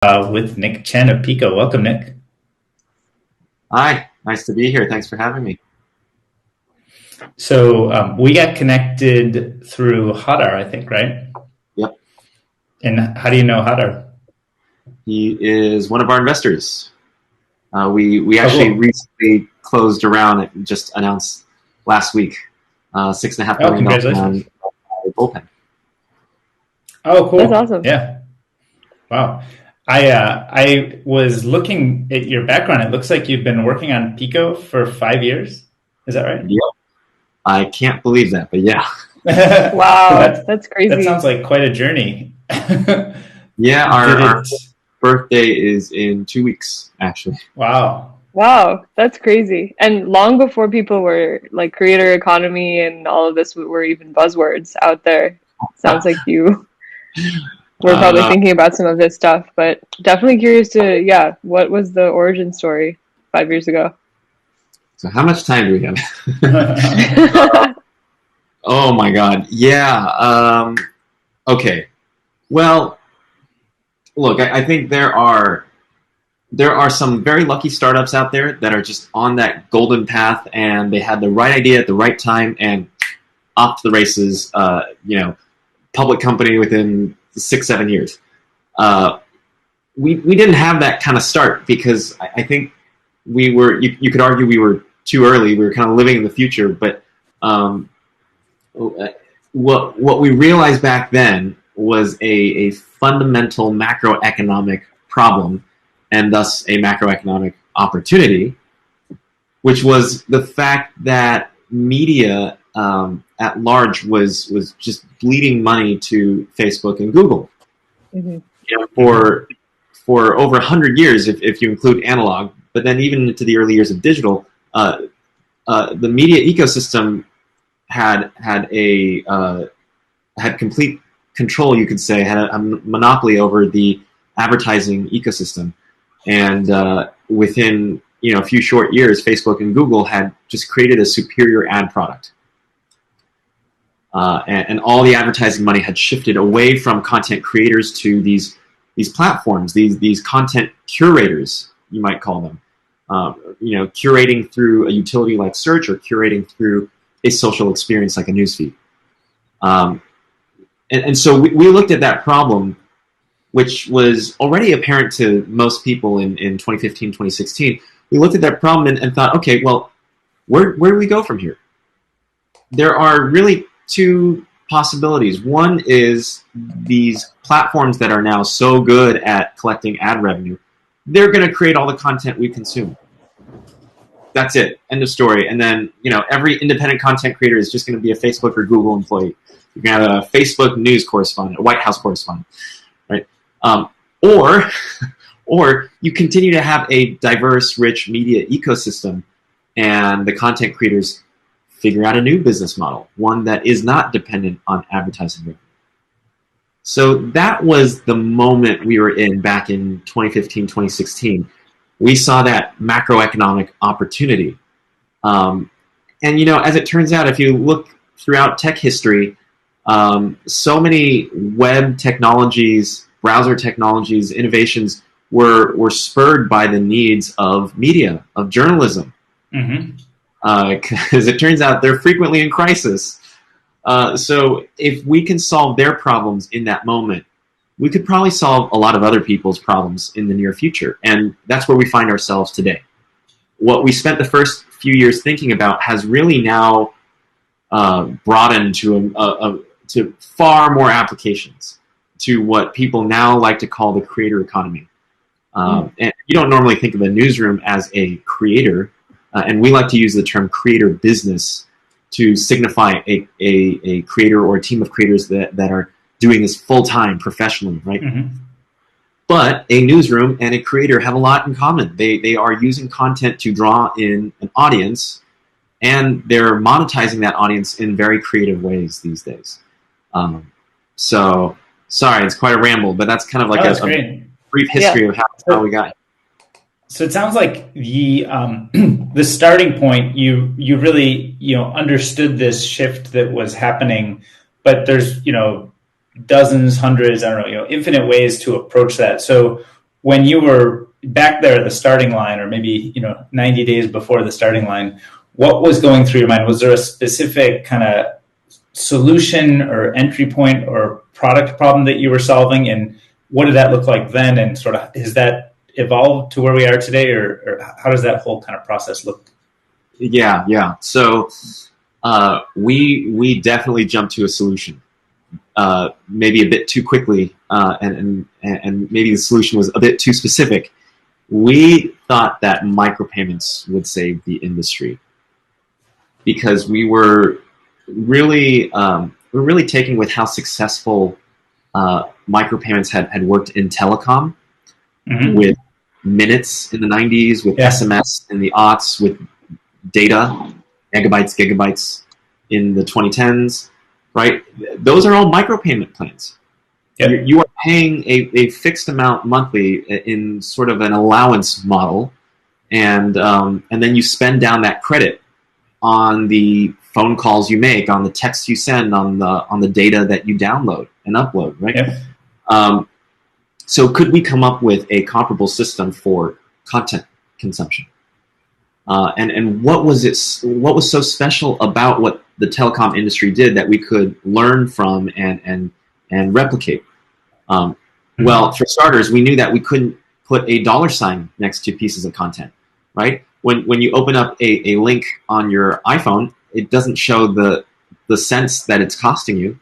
with Nick Chen of Pico. Welcome, Nick. Hi, nice to be here. Thanks for having me. So we got connected through Hadar, I think, right? Yep, And how do you know Hadar? he is one of our investors. We Oh, actually cool. recently closed around and just announced last week $6.5 Oh, million congratulations. on a bullpen. Oh, That's cool. awesome. Yeah. Wow. I was looking at your background. It looks like you've been working on Pico for 5 years. Is that right? Yep, I can't believe that, but yeah, So Wow, that that's that sounds crazy. like quite a journey. yeah. Did Our it? birthday is in 2 weeks, actually. Wow. Wow, that's crazy. And long before people were like creator economy and all of this were even buzzwords out there. Sounds like you were probably Uh, thinking about some of this stuff, but definitely curious to, yeah, what was the origin story 5 years ago? so how much time do we have? Oh my God, yeah. Okay, well, look, I think there are some very lucky startups out there that are just on that golden path, and they had the right idea at the right time, and off to the races. Public company within 6-7 years. Uh, we didn't have that kind of start because I think we were. You could argue we were too early. We were kind of living in the future, but um, what we realized back then was a fundamental macroeconomic problem, and thus a macroeconomic opportunity, which was the fact that media at large was just bleeding money to Facebook and Google. Mhm. Mhm. For over 100 years, if you include analog, but then even into the early years of digital, the media ecosystem had complete control. You could say had a monopoly over the advertising ecosystem, and within a few short years, Facebook and Google had just created a superior ad product. And all the advertising money had shifted away from content creators to these platforms, these content curators, you might call them. Curating through a utility like search or curating through a social experience like a newsfeed. Um, and so we looked at that problem, which was already apparent to most people in 2015, 2016. We looked at that problem and thought, okay, well, where do we go from here? There are really two possibilities. One is these platforms that are now so good at collecting ad revenue, they're going to create all the content we consume. That's it. End of story. And then, every independent content creator is just going to be a Facebook or Google employee. You're going to have a Facebook news correspondent, a White House correspondent, right? Um, or, or you continue to have a diverse, rich media ecosystem, and the content creators figure out a new business model, one that is not dependent on advertising revenue. So that was the moment we were in back in 2015, 2016. We saw that macroeconomic opportunity. Um, and, as it turns out, if you look throughout tech history, so many web technologies, browser technologies, innovations were spurred by the needs of media, of journalism. Mhm. Because it turns out they're frequently in crisis. So if we can solve their problems in that moment, we could probably solve a lot of other people's problems in the near future. And that's where we find ourselves today. What we spent the first few years thinking about has really now broadened to far more applications, to what people now like to call the creator economy. And you don't normally think of a newsroom as a creator, and we like to use the term creator business to signify a creator or a team of creators that are doing this full-time professionally, right? Mhm. But a newsroom and a creator have a lot in common. They are using content to draw in an audience, and they're monetizing that audience in very creative ways these days. Um, so, sorry, it's quite a ramble, but that's kind of like Oh, that's a great. brief Yeah. history of how we So, got here. so it sounds like the the starting point you really understood this shift that was happening, but there's dozens, hundreds, I don't know, infinite ways to approach that. So when you were back there at the starting line, or maybe 90 days before the starting line, what was going through your mind? Was there a specific kind of solution or entry point or product problem that you were solving, and what did that look like then, and sort of has that evolved to where we are today, or how does that whole kind of process look? Yeah. So we definitely jumped to a solution, maybe a bit too quickly, and maybe the solution was a bit too specific. We thought that micropayments would save the industry because we were really taken with how successful micropayments had worked in telecom, with minutes in the 90s, with SMS in the aughts, with data, megabytes, gigabytes in the 2010s, right? Those are all micropayment plans. Yep. You are paying a fixed amount monthly in sort of an allowance model, and then you spend down that credit on the phone calls you make, on the texts you send, on the data that you download and upload, right? Yep. So could we come up with a comparable system for content consumption? And what was so special about what the telecom industry did that we could learn from and replicate? Well, for starters, we knew that we couldn't put a $ next to pieces of content, right? When you open up a link on your iPhone, it doesn't show the cents that it's costing you.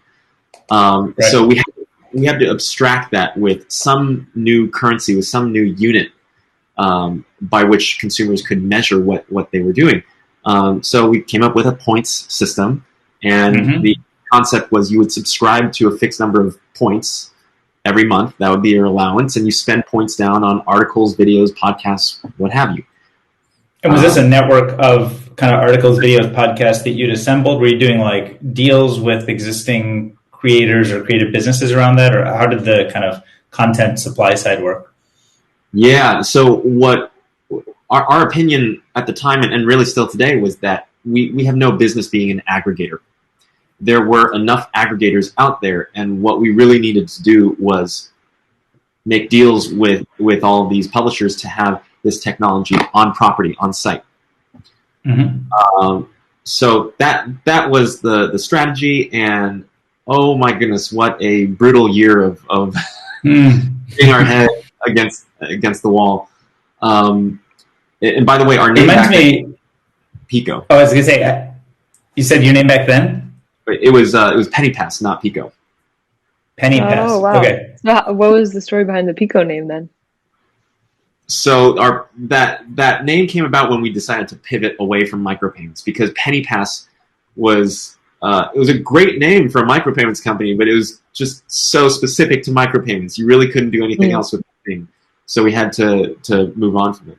Right. So we have to abstract that with some new currency, with some new unit by which consumers could measure what they were doing. So we came up with a points system, and the concept was you would subscribe to a fixed number of points every month. That would be your allowance, and you spend points down on articles, videos, podcasts, what have you. And was this a network of kind of articles, videos, podcasts that you'd assembled? Were you doing like deals with existing creators or creative businesses around that, or how did the kind of content supply side work? Yeah, so what our opinion at the time, and really still today, was that we have no business being an aggregator. There were enough aggregators out there, and what we really needed to do was make deals with all of these publishers to have this technology on property, on site. So that was the strategy, and oh my goodness, what a brutal year of hitting our head against the wall. And by the way, our name Pico. Oh, I was gonna say, you said your name back then? It was Penny Pass, not Pico. Penny Pass. Oh, wow. Okay. So what was the story behind the Pico name then? So that name came about when we decided to pivot away from micropayments, because Penny Pass was it was a great name for a micropayments company, but it was just so specific to micropayments. You really couldn't do anything else with the name. So we had to move on from it.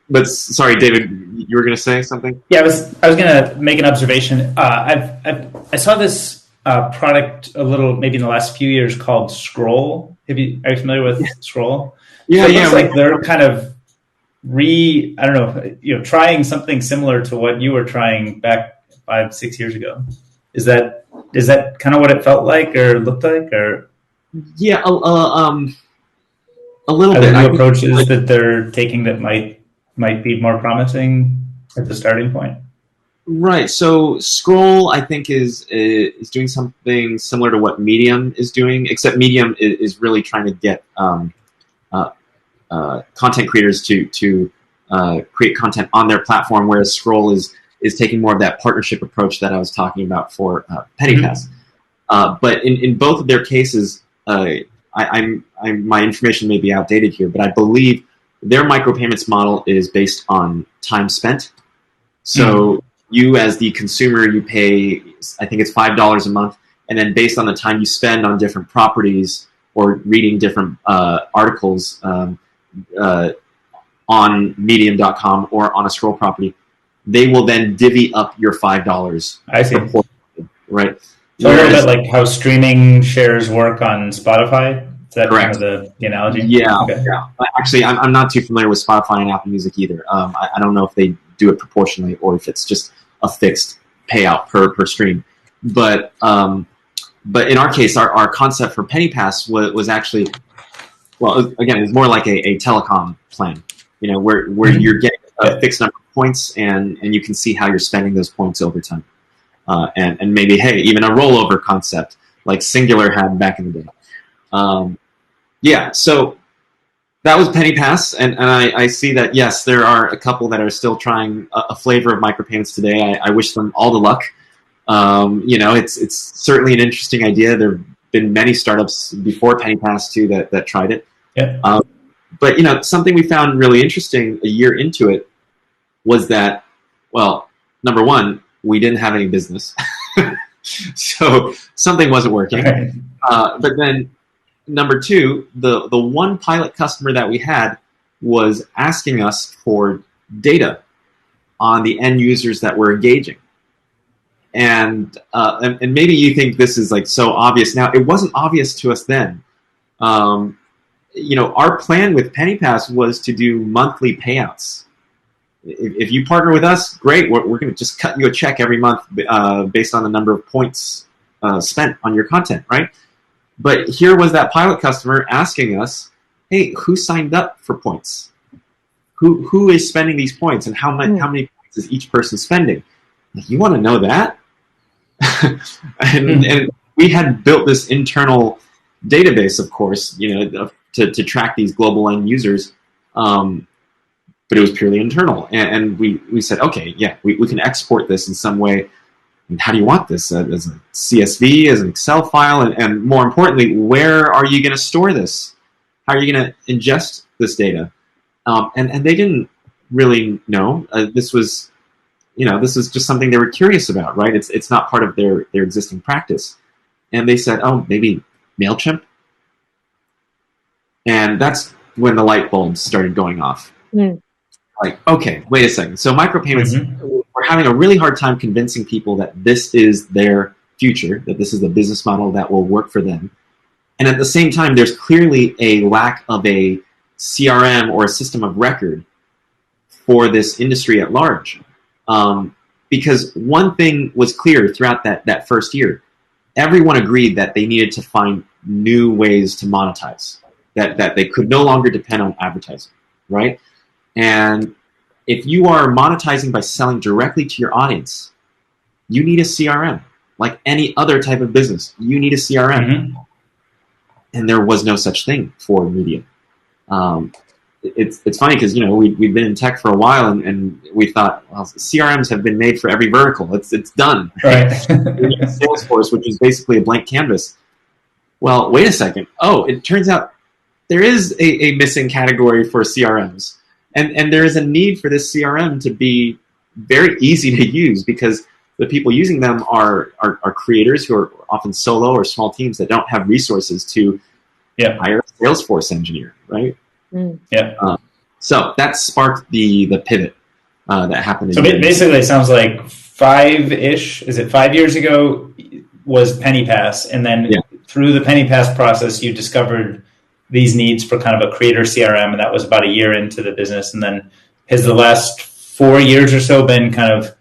But sorry, David, you were going to say something? Yeah, I was going to make an observation. I saw this product a little, maybe in the last few years, called Scroll. Are you familiar with Scroll? Yeah, so it looks like they're kind of trying something similar to what you were trying back 5-6 years ago. Is that kind of what it felt like or looked like, or? Yeah, a little bit. Are there new approaches that they're taking that might be more promising at the starting point? Right. So Scroll, I think, is doing something similar to what Medium is doing, except Medium is really trying to get content creators to create content on their platform, whereas Scroll is taking more of that partnership approach that I was talking about for Penny Pass. But in both of their cases, my information may be outdated here, but I believe their micropayments model is based on time spent. So you, as the consumer, you pay, I think it's $5 a month, and then based on the time you spend on different properties or reading different articles on Medium.com or on a Scroll property, they will then divvy up your $5. I see. Right. So a little bit like how streaming shares work on Spotify? Is that correct. Kind of the analogy? Yeah. Okay. Yeah. Actually, I'm not too familiar with Spotify and Apple Music either. I don't know if they do it proportionally or if it's just a fixed payout per stream. But in our case, our concept for Penny Pass was actually well, again, it's more like a telecom plan, where you're getting a fixed number of points, and you can see how you're spending those points over time. And maybe, hey, even a rollover concept like Singular had back in the day. So that was PennyPass, and I see that, yes, there are a couple that are still trying a flavor of micropayments today. I wish them all the luck. It's certainly an interesting idea. There have been many startups before PennyPass too that tried it. Yeah. But something we found really interesting a year into it was that, well, number one, we didn't have any business, so something wasn't working. Right. But then, number two, the one pilot customer that we had was asking us for data on the end users that were engaging. And maybe you think this is like so obvious now. It wasn't obvious to us then. Our plan with PennyPass was to do monthly payouts. If you partner with us, great. We're going to just cut you a check every month based on the number of points spent on your content, right? But here was that pilot customer asking us, hey, who signed up for points? Who is spending these points, and how many points is each person spending? Like, you want to know that? and we had built this internal database, of course, to track these global end users, but it was purely internal. And we said, okay, yeah, we can export this in some way. And how do you want this? As a CSV, as an Excel file? And more importantly, where are you going to store this? How are you going to ingest this data? And they didn't really know. This was just something they were curious about, right? It's not part of their existing practice. And they said, oh, maybe MailChimp? And that's when the light bulbs started going off. Like, okay, wait a second. So micropayments, we're having a really hard time convincing people that this is their future, that this is the business model that will work for them. And at the same time, there's clearly a lack of a CRM or a system of record for this industry at large. Because one thing was clear throughout that first year. Everyone agreed that they needed to find new ways to monetize, that they could no longer depend on advertising, right? And if you are monetizing by selling directly to your audience, you need a CRM. Like any other type of business, you need a CRM. And there was no such thing for media. It's funny because we've been in tech for a while, and we thought, well, CRMs have been made for every vertical. It's done. Right. Salesforce, which is basically a blank canvas. Well, wait a second. Oh, it turns out there is a missing category for CRMs, and there is a need for this CRM to be very easy to use, because the people using them are creators who are often solo or small teams that don't have resources to hire a Salesforce engineer, right? So that sparked the pivot that happened. So basically, it sounds like 5-ish. Is it 5 years ago? Was PennyPass, and then through the PennyPass process, you discovered these needs for kind of a creator CRM, and that was about a year into the business. And then has the last 4 years or so been kind of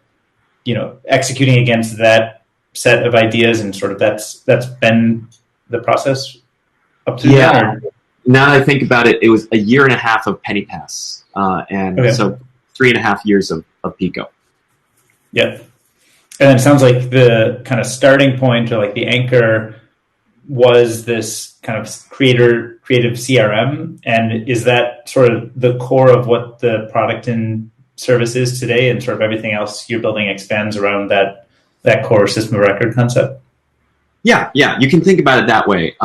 executing against that set of ideas, and sort of that's been the process up to now? Now that I think about it, it was a year and a half of PennyPass, so 3.5 years of Pico. Yeah. And then it sounds like the kind of starting point, or like the anchor, was this kind of creative CRM. And is that sort of the core of what the product and service is today, and sort of everything else you're building expands around that core system of record concept? Yeah, you can think about it that way.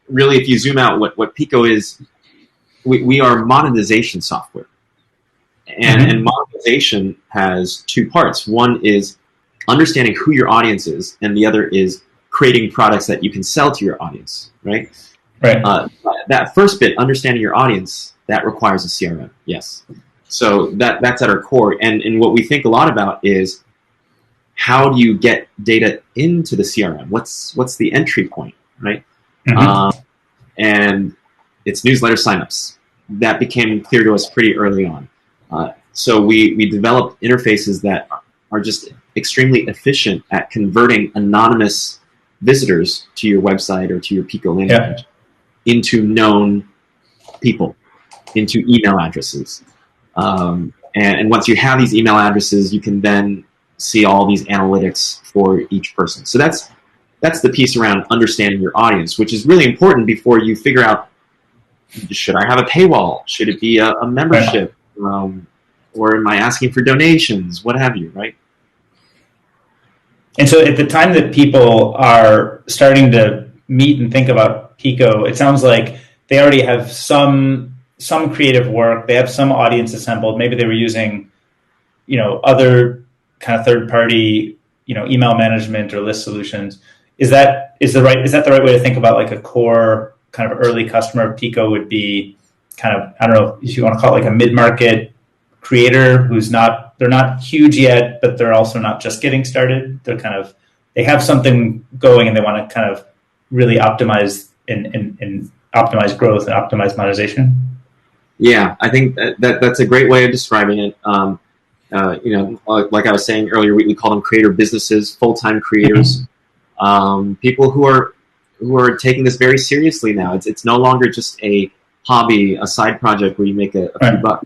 Really, if you zoom out, what Pico is, we are monetization software. And monetization has two parts. One is understanding who your audience is, and the other is creating products that you can sell to your audience, right? Right. That first bit, understanding your audience, that requires a CRM, yes. So that's at our core. And what we think a lot about is, how do you get data into the CRM? What's the entry point, right? And it's newsletter signups. That became clear to us pretty early on. So we developed interfaces that are just extremely efficient at converting anonymous visitors to your website or to your Pico landing page. into known people, into email addresses. And once you have these email addresses, you can then see all these analytics for each person. So that's the piece around understanding your audience, which is really important before you figure out, should I have a paywall? Should it be a membership? Or am I asking for donations? What have you, right? And so at the time that people are starting to meet and think about Pico, it sounds like they already have some creative work. They have some audience assembled. Maybe they were using, other kind of third-party, email management or list solutions. Is that the right way to think about like a core kind of early customer of Pico would be kind of, I don't know if you want to call it like a mid-market creator they're not huge yet, but they're also not just getting started. They have something going and they want to kind of really optimize and optimize growth and optimize monetization. Yeah, I think that's a great way of describing it. Like I was saying earlier, we call them creator businesses, full-time creators, people who are taking this very seriously now. It's no longer just a hobby, a side project where you make a few bucks.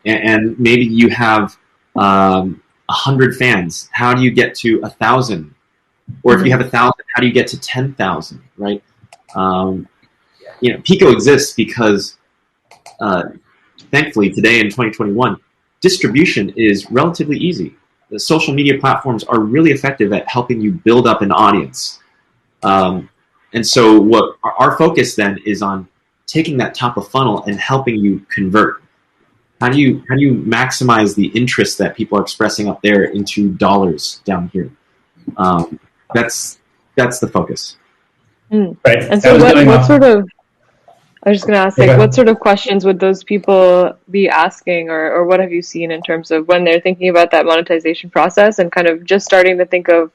And maybe you have 100 fans. How do you get to 1,000? Or if you have 1,000, how do you get to 10,000? Right? Pico exists because, thankfully, today in 2021, distribution is relatively easy. The social media platforms are really effective at helping you build up an audience. And so, what our focus then is on taking that top of funnel and helping you convert. How do you maximize the interest that people are expressing up there into dollars down here? That's the focus. Right. And so what sort of, I was just going to ask, what sort of questions would those people be asking, or what have you seen in terms of when they're thinking about that monetization process and kind of just starting to think of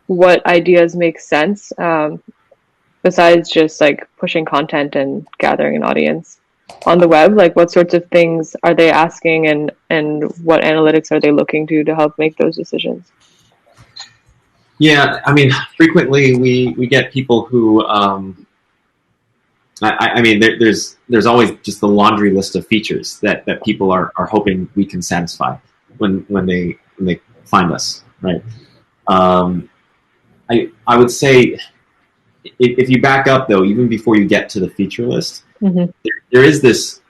what ideas make sense, besides just like pushing content and gathering an audience on the web? Like what sorts of things are they asking and what analytics are they looking to help make those decisions? Yeah, I mean, frequently we get people who, there's always just the laundry list of features that people are hoping we can satisfy when they find us, right? I would say if you back up though, even before you get to the feature list, there is this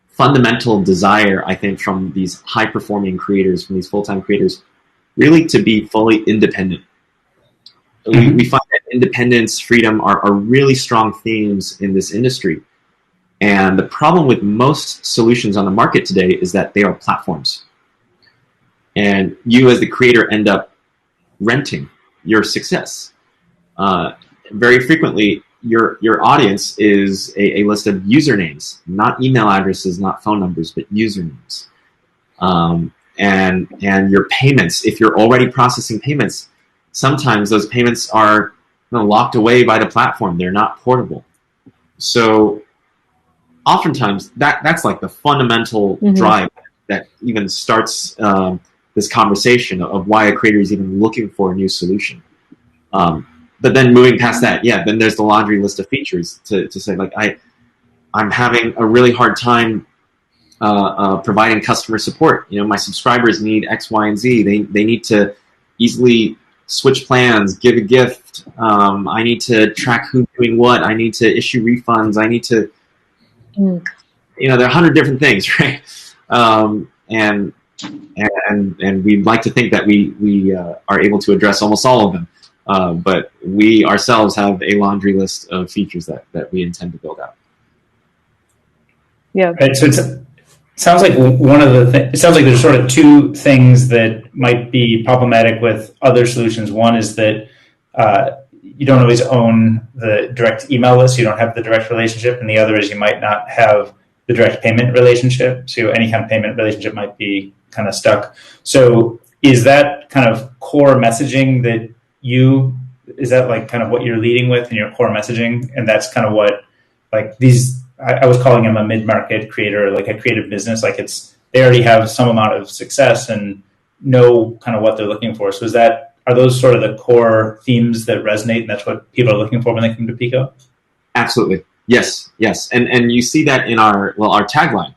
fundamental desire, I think, from these high-performing creators, from these full-time creators, really to be fully independent. We find that independence, freedom are really strong themes in this industry. And the problem with most solutions on the market today is that they are platforms. And you as the creator end up renting your success. Very frequently, your audience is a list of usernames, not email addresses, not phone numbers, but usernames. And your payments, if you're already processing payments, sometimes those payments are locked away by the platform. They're not portable. So oftentimes that's like the fundamental drive that even starts this conversation of why a creator is even looking for a new solution. But then moving past that, then there's the laundry list of features to say, like, I'm having a really hard time providing customer support. My subscribers need X, Y, and Z. They need to easily switch plans, give a gift. I need to track who's doing what. I need to issue refunds. I need to, there are 100 different things, right? And we'd like to think that we are able to address almost all of them. But we ourselves have a laundry list of features that we intend to build out. Yeah. Right. So it sounds like it sounds like there's sort of two things that might be problematic with other solutions. One is that you don't always own the direct email list. You don't have the direct relationship. And the other is you might not have the direct payment relationship. So any kind of payment relationship might be kind of stuck. So is that kind of core messaging is that like kind of what you're leading with in your core messaging? And that's kind of what, like, these, I was calling them a mid-market creator, like a creative business. Like they already have some amount of success and know kind of what they're looking for. So are those sort of the core themes that resonate, and that's what people are looking for when they come to Pico? Absolutely. Yes. And you see that in our tagline,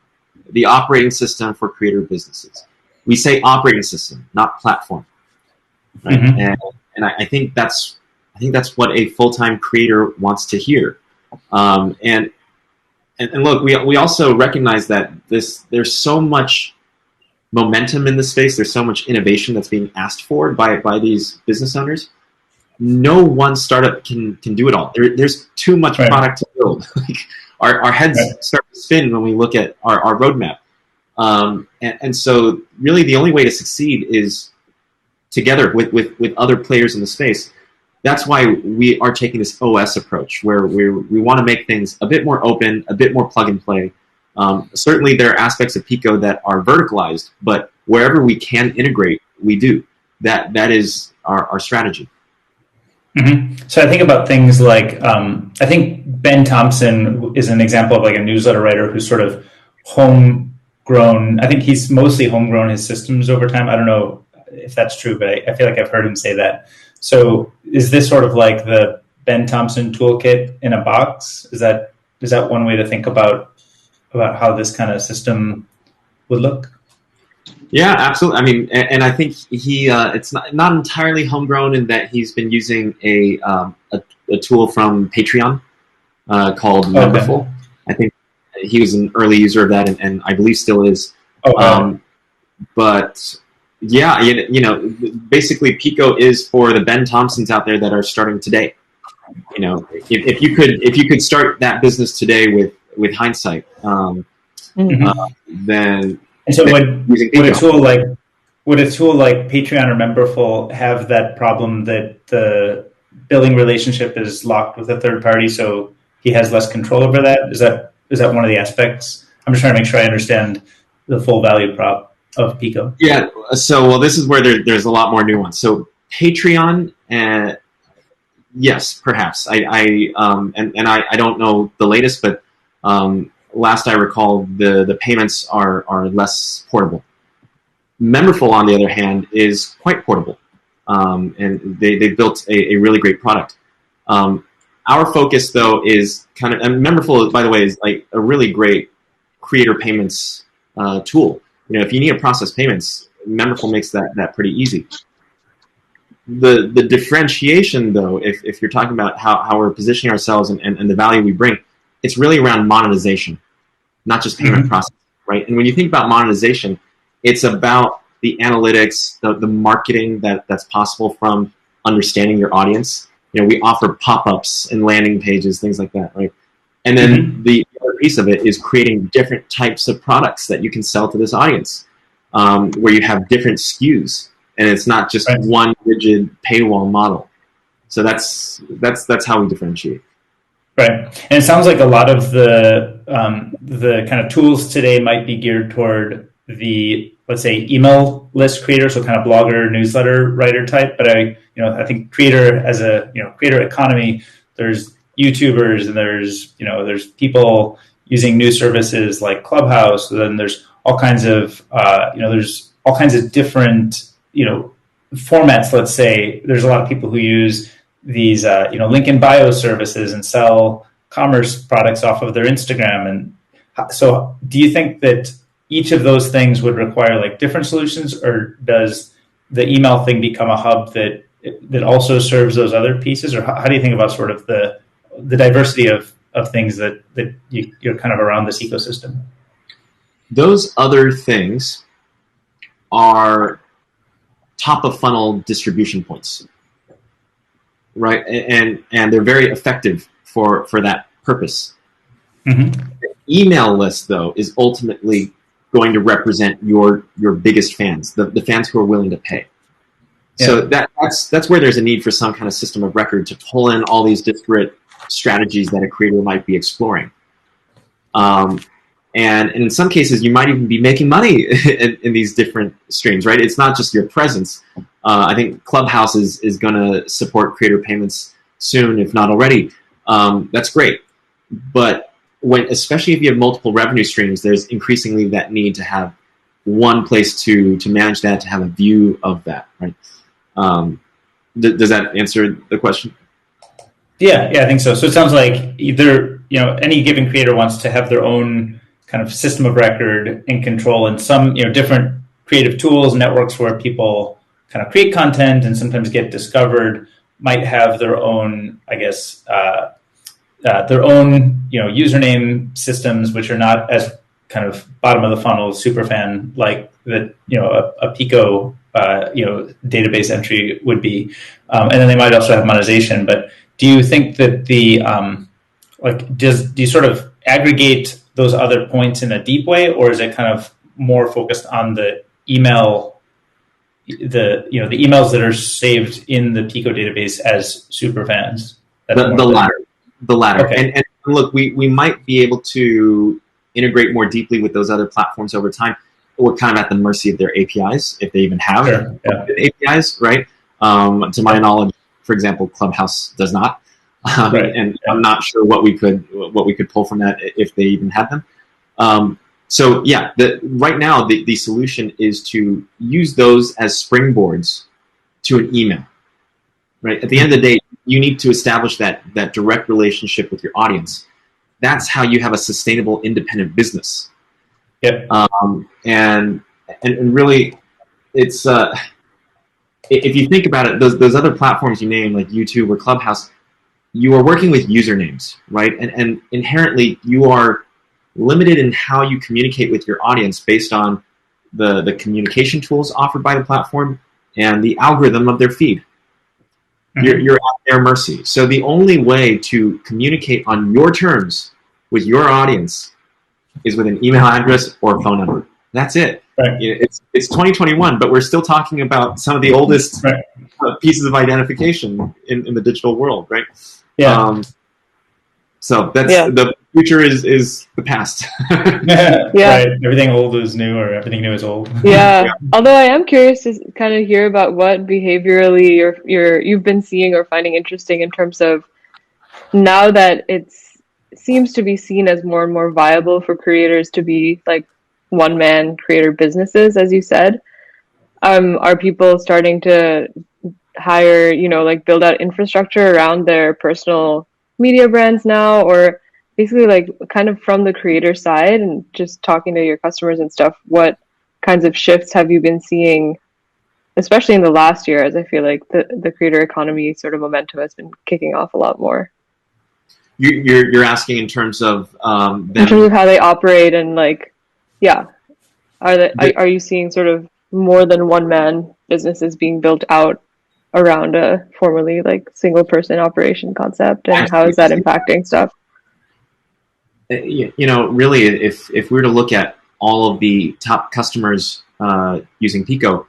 the operating system for creator businesses. We say operating system, not platform. Right? Mm-hmm. And I think that's what a full-time creator wants to hear. And look, we also recognize that there's so much momentum in this space. There's so much innovation that's being asked for by these business owners. No one startup can do it all. There's too much product to build. Like our heads start to spin when we look at our roadmap. And so really the only way to succeed is together with other players in the space. That's why we are taking this OS approach, where we want to make things a bit more open, a bit more plug and play. Certainly there are aspects of Pico that are verticalized, but wherever we can integrate, we do. That is our strategy. Mm-hmm. So I think about things like, I think Ben Thompson is an example of like a newsletter writer who's sort of homegrown. I think he's mostly homegrown his systems over time. I don't know if that's true, but I feel like I've heard him say that. So is this sort of like the Ben Thompson toolkit in a box? Is that one way to think about how this kind of system would look? Yeah, absolutely. I mean, and I think he it's not entirely homegrown in that he's been using a tool from Patreon called Memberful. I think he was an early user of that, and I believe still is. But yeah, you know, basically Pico is for the Ben Thompsons out there that are starting today. You know, if you could start that business today with hindsight, then. And so would a tool like Patreon or Memberful have that problem that the billing relationship is locked with a third party, so he has less control over that? Is that one of the aspects? I'm just trying to make sure I understand the full value prop of Pico. Yeah. So this is where there's a lot more nuance. So Patreon, yes, perhaps. I don't know the latest, but. Last I recall, the payments are less portable. Memberful, on the other hand, is quite portable, and they built a really great product. Our focus, though, is kind of, and Memberful, by the way, is like a really great creator payments tool. You know, if you need to process payments, Memberful makes that pretty easy. The differentiation, though, if you're talking about how we're positioning ourselves and the value we bring, it's really around monetization, not just payment processing, right? And when you think about monetization, it's about the analytics, the marketing that's possible from understanding your audience. You know, we offer pop-ups and landing pages, things like that, right? And then the other piece of it is creating different types of products that you can sell to this audience, where you have different SKUs, and it's not just one rigid paywall model. So that's how we differentiate. Right, and it sounds like a lot of the kind of tools today might be geared toward the, let's say, email list creator, so kind of blogger, newsletter writer type. But I think creator as a creator economy, there's YouTubers and there's people using new services like Clubhouse. And then there's all kinds of there's all kinds of different formats. Let's say there's a lot of people who use these link in bio services and sell commerce products off of their Instagram. And so do you think that each of those things would require like different solutions, or does the email thing become a hub that also serves those other pieces? Or how do you think about sort of the diversity of things that you're kind of around this ecosystem? Those other things are top of funnel distribution points. Right, and they're very effective for that purpose. The email list, though, is ultimately going to represent your biggest fans, the fans who are willing to pay. Yeah. So that's where there's a need for some kind of system of record to pull in all these disparate strategies that a creator might be exploring. And in some cases, you might even be making money in these different streams, right? It's not just your presence. I think Clubhouse is going to support creator payments soon, if not already. That's great. But especially if you have multiple revenue streams, there's increasingly that need to have one place to manage that, to have a view of that, right? Does that answer the question? Yeah, I think so. So it sounds like either, any given creator wants to have their own kind of system of record and control, and some, different creative tools, networks where people kind of create content and sometimes get discovered might have their own, I guess, their own, username systems, which are not as kind of bottom of the funnel super fan like that, a Pico, database entry would be. And then they might also have monetization. But do you think that do you sort of aggregate those other points in a deep way, or is it kind of more focused on the the emails that are saved in the Pico database as super fans? The latter. Okay. And look, we might be able to integrate more deeply with those other platforms over time. We're kind of at the mercy of their APIs, if they even have APIs, right? To my knowledge, for example, Clubhouse does not, and I'm not sure what we could pull from that if they even had them. So yeah, right now the solution is to use those as springboards to an email. Right, at the end of the day, you need to establish that direct relationship with your audience. That's how you have a sustainable, independent business. Yep. And really, it's if you think about it, those other platforms you name, like YouTube or Clubhouse, you are working with usernames, right? And inherently, you are limited in how you communicate with your audience based on the communication tools offered by the platform and the algorithm of their feed. You're at their mercy. So the only way to communicate on your terms with your audience is with an email address or a phone number. That's it. Right. It's 2021, but we're still talking about some of the oldest pieces of identification in the digital world, right? Yeah. So the future is the past. Right. Everything old is new, or everything new is old. Yeah. Although I am curious to kind of hear about what behaviorally you've been seeing or finding interesting in terms of now that it seems to be seen as more and more viable for creators to be like one-man creator businesses, as you said. Are people starting to hire, like build out infrastructure around their personal media brands now, or basically like kind of from the creator side and just talking to your customers and stuff, what kinds of shifts have you been seeing, especially in the last year, as I feel like the creator economy sort of momentum has been kicking off a lot more? You're asking in terms of in terms of how they operate and like, are you seeing sort of more than one man businesses being built out around a formerly like single person operation concept, and how is that impacting stuff? Really, if we were to look at all of the top customers using Pico,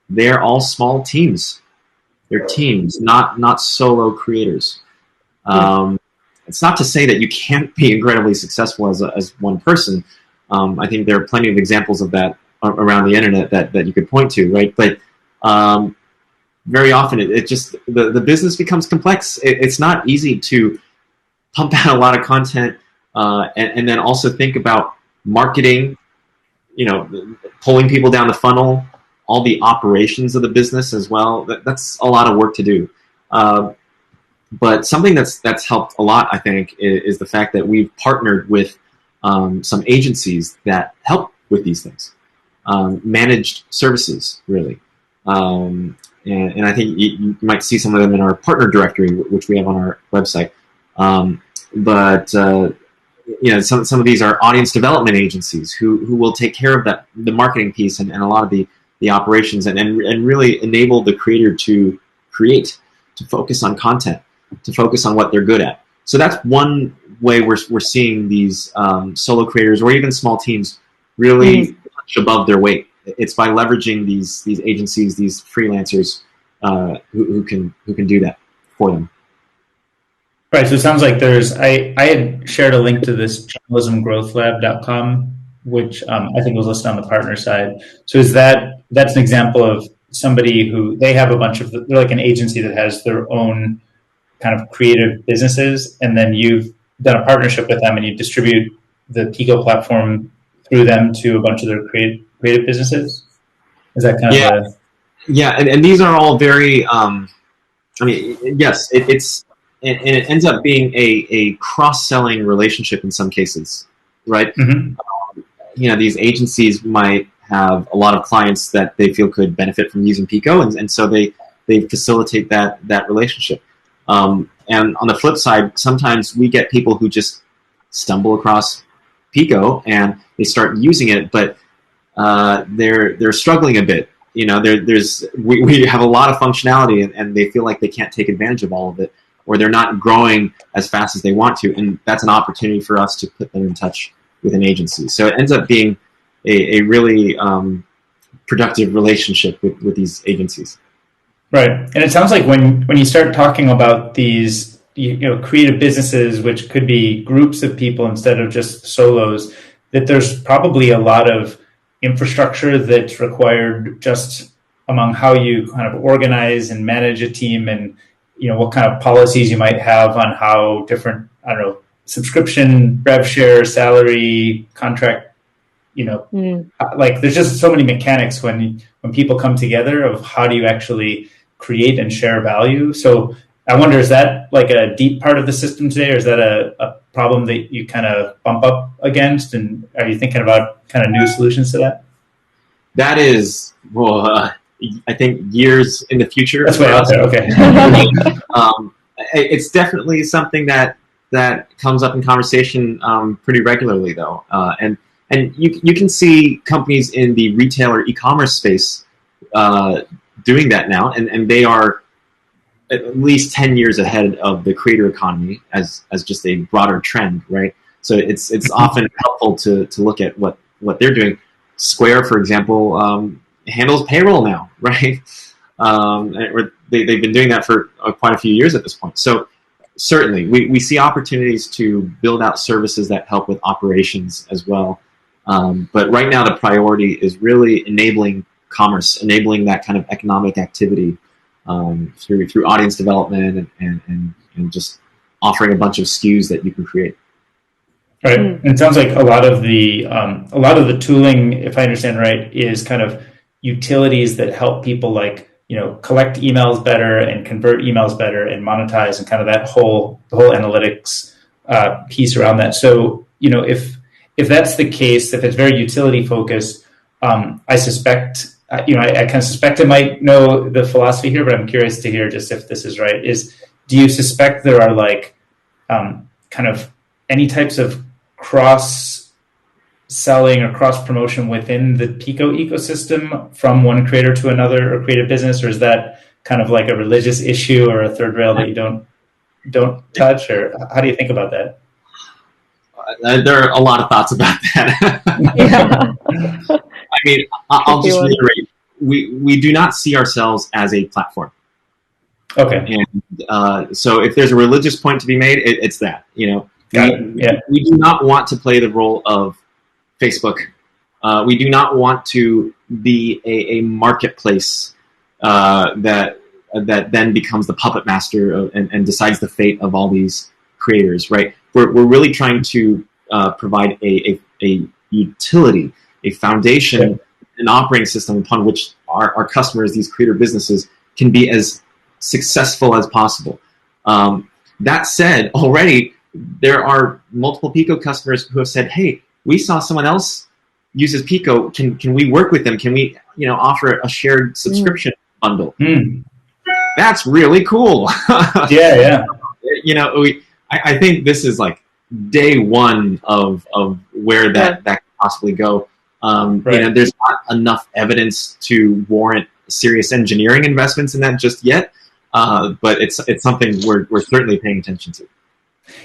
they're all small teams. They're teams, not solo creators. It's not to say that you can't be incredibly successful as one person. I think there are plenty of examples of that around the internet that you could point to, right? But very often it just the business becomes complex. It's not easy to pump out a lot of content and then also think about marketing, pulling people down the funnel, all the operations of the business as well. That's a lot of work to do. But something that's helped a lot, I think, is the fact that we've partnered with some agencies that help with these things, managed services, really. And I think you might see some of them in our partner directory, which we have on our website. But some of these are audience development agencies who will take care of the marketing piece and a lot of the operations and really enable the creator to create, to focus on content, to focus on what they're good at. So that's one way we're seeing these solo creators or even small teams really punch above their weight. It's by leveraging these agencies, these freelancers who can do that for them. Right. So it sounds like I had shared a link to this journalismgrowthlab.com, which I think was listed on the partner side. So that's an example of somebody who they have they're like an agency that has their own kind of creative businesses, and then you've done a partnership with them and you distribute the Pico platform through them to a bunch of their creative businesses. Is that kind of and these are all very yes, it's and it ends up being a cross-selling relationship in some cases, right? Mm-hmm. These agencies might have a lot of clients that they feel could benefit from using Pico, and so they facilitate that relationship. And on the flip side, sometimes we get people who just stumble across Pico and they start using it, but they're struggling a bit. We have a lot of functionality, and they feel like they can't take advantage of all of it, or they're not growing as fast as they want to, and that's an opportunity for us to put them in touch with an agency. So it ends up being a really productive relationship with these agencies. Right, and it sounds like when you start talking about these creative businesses, which could be groups of people instead of just solos, that there's probably a lot of infrastructure that's required just among how you kind of organize and manage a team, and what kind of policies you might have on how different, subscription, rev share, salary, contract, like there's just so many mechanics when people come together of how do you actually create and share value. So I wonder, is that like a deep part of the system today, or is that a problem that you kind of bump up against? And are you thinking about kind of new solutions to that? That is, I think years in the future. That's way out there. Okay. It's definitely something that comes up in conversation pretty regularly, though. And you can see companies in the retail or e-commerce space doing that now, and they are at least 10 years ahead of the creator economy as just a broader trend, right? So it's often helpful to look at what they're doing. Square, for example, handles payroll now, right? They've been doing that for quite a few years at this point. So certainly, we see opportunities to build out services that help with operations as well. But right now, the priority is really enabling commerce, enabling that kind of economic activity through audience development and just offering a bunch of SKUs that you can create. Right. And it sounds like a lot of the tooling, if I understand right, is kind of utilities that help people like, collect emails better and convert emails better and monetize, and kind of the whole analytics piece around that. So, if that's the case, if it's very utility focused, I suspect, I kind of suspect I might know the philosophy here, but I'm curious to hear just if this is right. Do you suspect there are like kind of any types of cross-selling or cross-promotion within the Pico ecosystem from one creator to another or creative business, or is that kind of like a religious issue or a third rail that you don't touch, or how do you think about that? There are a lot of thoughts about that. Yeah. I mean, I'll just reiterate, we do not see ourselves as a platform. Okay. And so if there's a religious point to be made, it's that, we do not want to play the role of Facebook. We do not want to be a marketplace that then becomes the puppet master and decides the fate of all these creators, right? We're really trying to provide a utility, a foundation, an operating system upon which our customers, these creator businesses, can be as successful as possible. That said, already there are multiple Pico customers who have said, "Hey, we saw someone else uses Pico. Can we work with them? Can we, offer a shared subscription bundle?" That's really cool. Yeah. I think this is like day one of where that could possibly go. Right. There's not enough evidence to warrant serious engineering investments in that just yet, but it's something we're certainly paying attention to.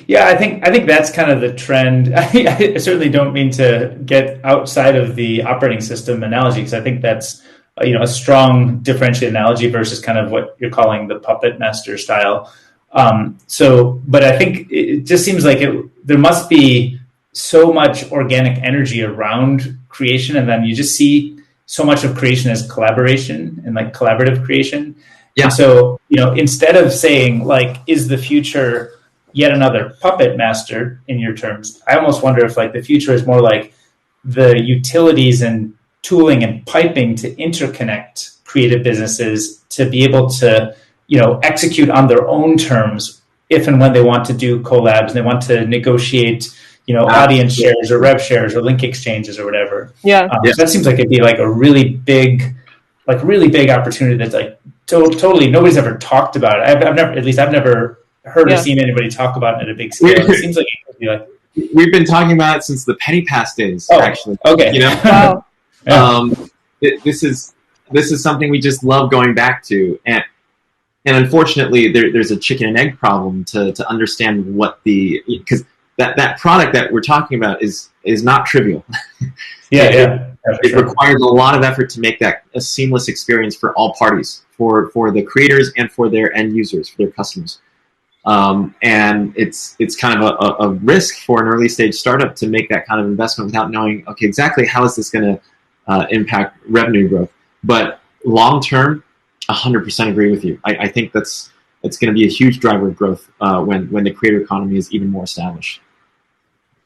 Yeah, I think that's kind of the trend. I certainly don't mean to get outside of the operating system analogy, because I think that's a strong differentiated analogy versus kind of what you're calling the puppet master style. But I think it just seems like there must be so much organic energy around creation, and then you just see so much of creation as collaboration and like collaborative creation. Yeah. And so, instead of saying like, is the future yet another puppet master in your terms, I almost wonder if like the future is more like the utilities and tooling and piping to interconnect creative businesses to be able to, execute on their own terms if and when they want to do collabs and they want to negotiate, audience shares or rev shares or link exchanges or whatever. Yeah. So that seems like it'd be like a really big opportunity that's like totally nobody's ever talked about it. I've never heard or seen anybody talk about it at a big scale. It seems like it could be like, we've been talking about it since the penny pass days, actually. Okay. Wow. This is something we just love going back to, and unfortunately, there's a chicken and egg problem to understand what because that product that we're talking about is not trivial. It requires a lot of effort to make that a seamless experience for all parties, for the creators and for their end users, for their customers. And it's kind of a risk for an early stage startup to make that kind of investment without knowing, okay, exactly how is this going to impact revenue growth. But long term, 100% agree with you. I think it's going to be a huge driver of growth when the creator economy is even more established.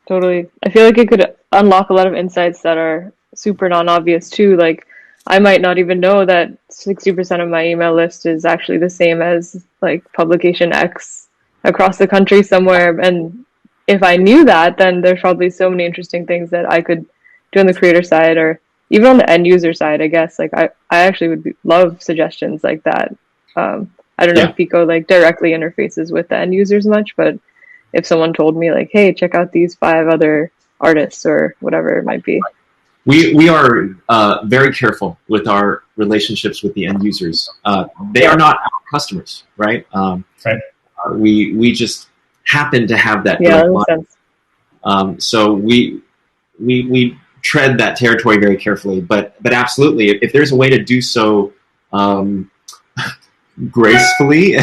Totally. I feel like it could unlock a lot of insights that are super non-obvious too. Like, I might not even know that 60% of my email list is actually the same as like publication X across the country somewhere. And if I knew that, then there's probably so many interesting things that I could do on the creator side or even on the end user side, I guess. Like, I actually would love suggestions like that. I don't know if Pico like directly interfaces with the end users much, but if someone told me like, hey, check out these 5 other artists or whatever it might be. We are very careful with our relationships with the end users. They are not our customers, right? We just happen to have that. Yeah, that makes sense. So we tread that territory very carefully, but absolutely, if there's a way to do so gracefully,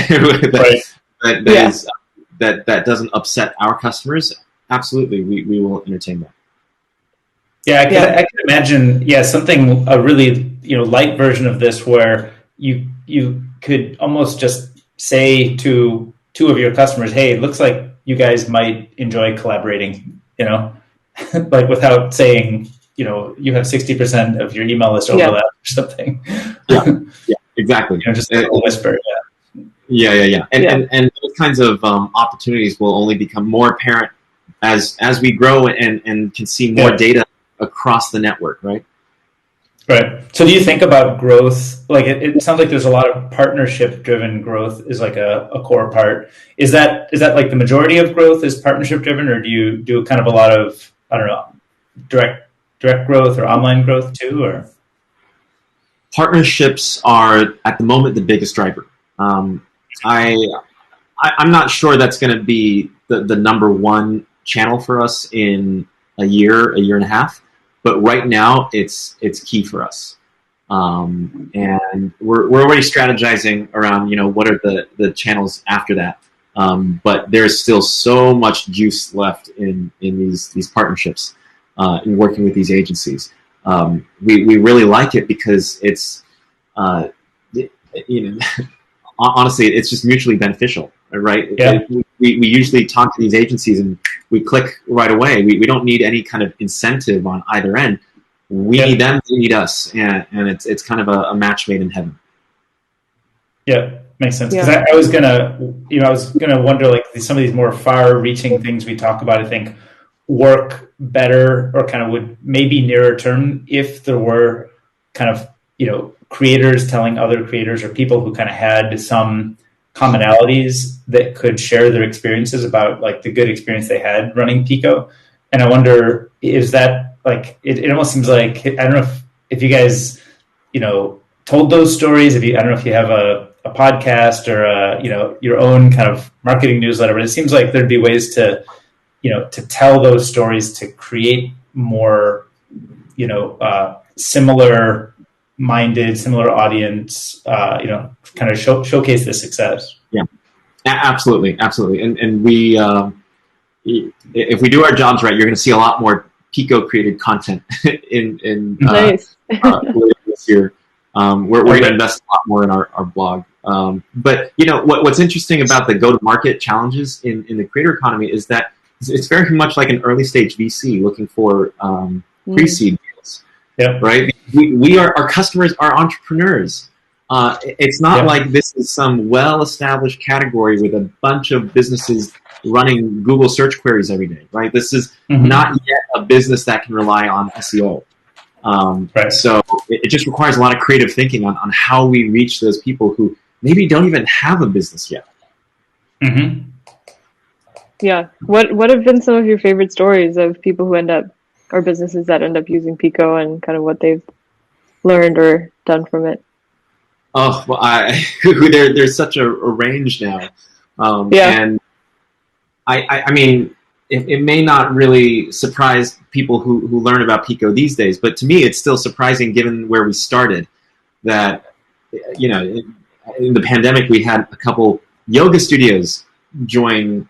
that doesn't upset our customers, absolutely, we will entertain that. Yeah, I can imagine. Something a really light version of this where you could almost just say to 2 of your customers, "Hey, it looks like you guys might enjoy collaborating." Like without saying, you have 60% of your email list overlap or something. Yeah, exactly. Just a whisper. Yeah. And those kinds of opportunities will only become more apparent as we grow and can see more data across the network, right? Right. So do you think about growth? Like it sounds like there's a lot of partnership-driven growth is like a core part. Is that like the majority of growth is partnership-driven, or do you do kind of a lot of, I don't know, direct growth or online growth too? Or partnerships are at the moment the biggest driver. I'm not sure that's going to be the number one channel for us in a year and a half, but right now it's key for us. And we're already strategizing around, what are the channels after that. But there's still so much juice left in these partnerships, in working with these agencies. We really like it because it's, honestly, it's just mutually beneficial, right? Yeah. We usually talk to these agencies and we click right away. We don't need any kind of incentive on either end. We need them, they need us, and it's kind of a match made in heaven. Yeah, makes sense. Because I was gonna wonder, like, some of these more far-reaching things we talk about, I think, work better or kind of would maybe nearer term if there were kind of creators telling other creators or people who kind of had some commonalities that could share their experiences about like the good experience they had running Pico. And I wonder, is that like, it almost seems like, I don't know if you guys, told those stories, I don't know if you have a podcast or your own kind of marketing newsletter, but it seems like there'd be ways to tell those stories to create more, similar audience, kind of showcase the success. Yeah, absolutely. And we, if we do our jobs right, you're going to see a lot more Pico created content in nice. Later this year. We're going to invest a lot more in our blog. But what's interesting about the go-to-market challenges in the creator economy is that it's very much like an early stage VC looking for pre-seed deals. Yeah. Right. Our customers are entrepreneurs. It's not like this is some well-established category with a bunch of businesses running Google search queries every day, right? This is not yet a business that can rely on SEO. So it just requires a lot of creative thinking on how we reach those people who maybe don't even have a business yet. Yeah. What have been some of your favorite stories of people who end up, or businesses that end up using Pico, and kind of what they've learned or done from it? Oh, well, there's such a range now. And I mean, it may not really surprise people who learn about Pico these days, but to me, it's still surprising given where we started that, in the pandemic, we had a couple yoga studios join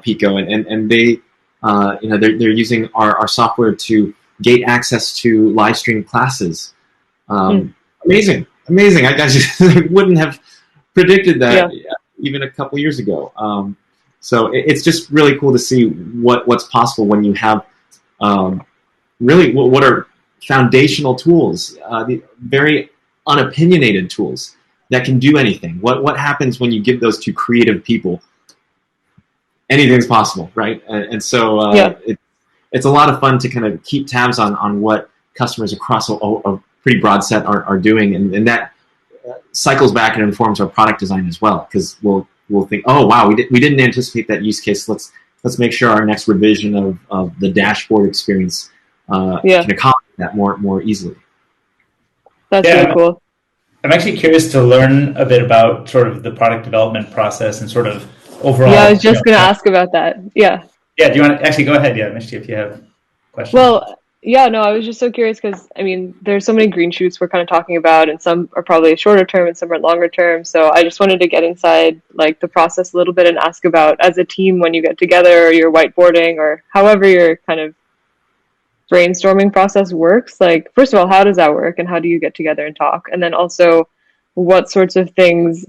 Pico, and they, they're using our software to gate access to live stream classes. Amazing. I just wouldn't have predicted that even a couple years ago. So it's just really cool to see what's possible when you have really what are foundational tools, the very unopinionated tools that can do anything. What happens when you give those to creative people? Anything's possible, right? And so it's a lot of fun to kind of keep tabs on what customers across a pretty broad set are doing, and that cycles back and informs our product design as well, because we'll think, oh wow, we didn't anticipate that use case. Let's make sure our next revision of the dashboard experience can accommodate that more easily. That's really cool. I'm actually curious to learn a bit about sort of the product development process and sort of overall. Yeah, I was just going to ask about that. Yeah. Yeah. Do you want to actually go ahead? Yeah, Mishti, if you have questions. Well, yeah, no, I was just so curious because, I mean, there's so many green shoots we're kind of talking about, and some are probably shorter term and some are longer term. So I just wanted to get inside like the process a little bit and ask about, as a team, when you get together or you're whiteboarding or however your kind of brainstorming process works. Like, first of all, how does that work and how do you get together and talk? And then also, what sorts of things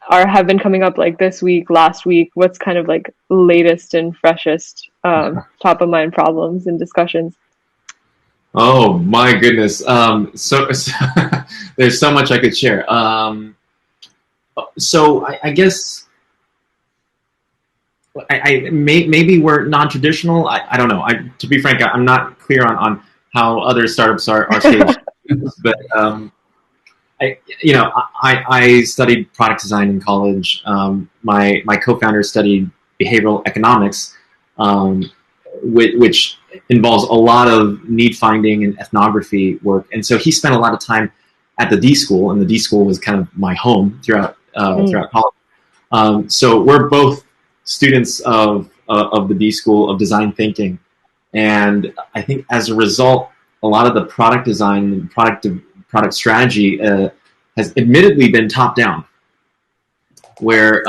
have been coming up like this week, last week? What's kind of like latest and freshest top of mind problems and discussions? Oh my goodness! So there's so much I could share. So I guess maybe we're non-traditional. I don't know. To be frank, I'm not clear on how other startups are staged. But I studied product design in college. My co-founder studied behavioral economics, which involves a lot of need finding and ethnography work. And so he spent a lot of time at the D School, and the D School was kind of my home throughout college. So we're both students of the D School of design thinking. And I think as a result, a lot of the product design and product strategy has admittedly been top down, where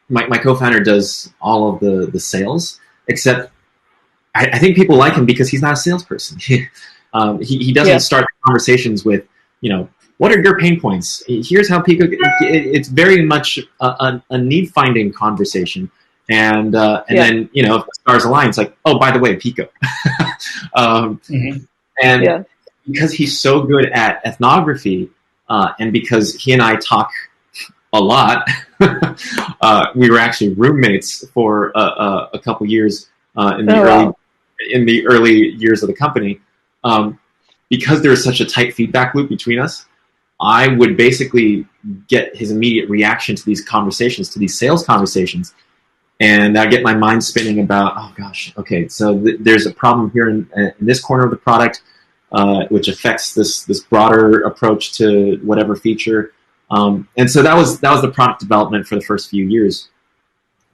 my co-founder does all of the sales, except I think people like him because he's not a salesperson. He doesn't start conversations with, what are your pain points? Here's how Pico. It's very much a need finding conversation, and then if the stars align, it's like, oh, by the way, Pico. And because he's so good at ethnography, and because he and I talk a lot, we were actually roommates for a couple years in the early years of the company. Because there was such a tight feedback loop between us, I would basically get his immediate reaction to these conversations, to these sales conversations, and I'd get my mind spinning about, oh gosh, okay, so there's a problem here in this corner of the product, which affects this broader approach to whatever feature. And so that was the product development for the first few years.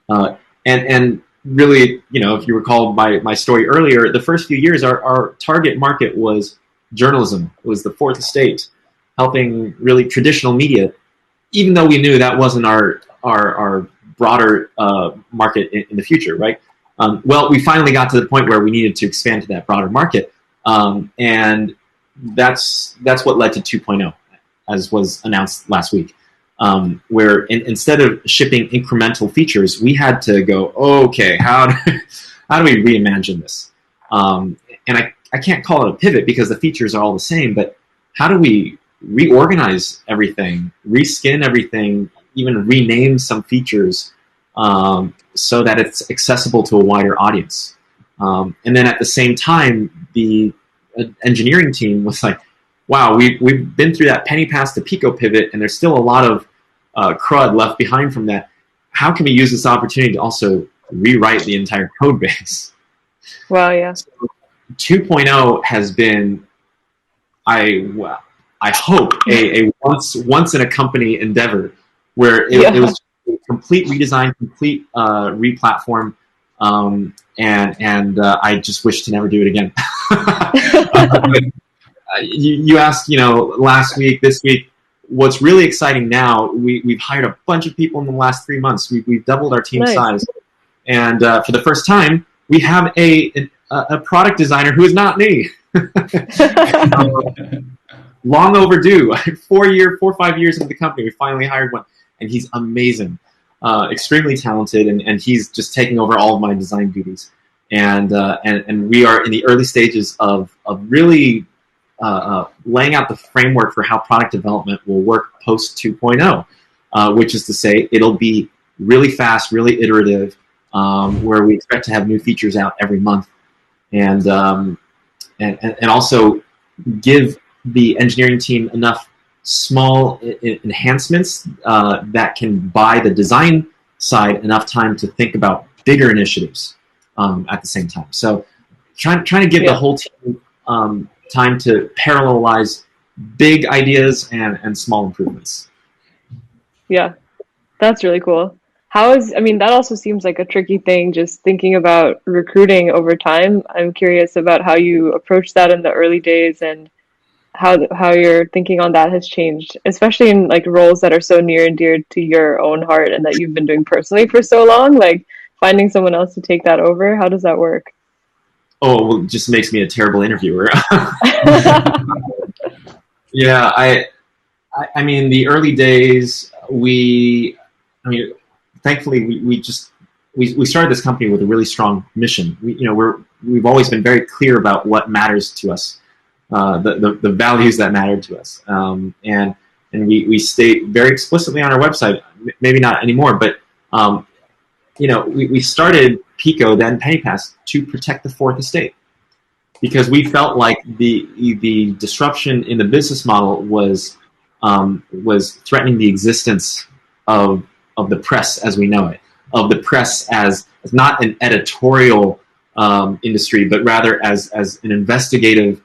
And really, if you recall my story earlier, the first few years, our target market was journalism. It was the fourth estate, helping really traditional media, even though we knew that wasn't our broader market in the future, right? Well, we finally got to the point where we needed to expand to that broader market. And that's what led to 2.0, as was announced last week, where instead of shipping incremental features, we had to go, okay, how do we reimagine this? And I can't call it a pivot because the features are all the same, but how do we reorganize everything, reskin everything, even rename some features so that it's accessible to a wider audience. And then at the same time, the engineering team was like, wow, we've been through that penny pass to Pico pivot, and there's still a lot of crud left behind from that. How can we use this opportunity to also rewrite the entire code base? Wow, yeah. So 2.0 has been, I hope, a once in a company endeavor where it was a complete redesign, complete replatform, and I just wish to never do it again. You asked, last week, this week. What's really exciting now, we've hired a bunch of people in the last 3 months. We've doubled our team size, and for the first time, we have a product designer who is not me. Long overdue. 4 or 5 years into the company, we finally hired one, and he's amazing, extremely talented, and he's just taking over all of my design duties. And we are in the early stages of really laying out the framework for how product development will work post 2.0, which is to say it'll be really fast, really iterative, where we expect to have new features out every month, and also give the engineering team enough small enhancements that can buy the design side enough time to think about bigger initiatives at the same time. So trying to give the whole team time to parallelize big ideas and small improvements. Yeah, that's really cool. That also seems like a tricky thing, just thinking about recruiting over time. I'm curious about how you approach that in the early days and how your thinking on that has changed, especially in like roles that are so near and dear to your own heart and that you've been doing personally for so long, like finding someone else to take that over. How does that work? Oh, well, it just makes me a terrible interviewer. Yeah, I mean, the early days, thankfully, we started this company with a really strong mission. We've always been very clear about what matters to us, the values that matter to us, and we state very explicitly on our website. Maybe not anymore, but we started Pico, then PennyPass, to protect the fourth estate, because we felt like the disruption in the business model was threatening the existence of the press as we know it, of the press as not an editorial industry, but rather as an investigative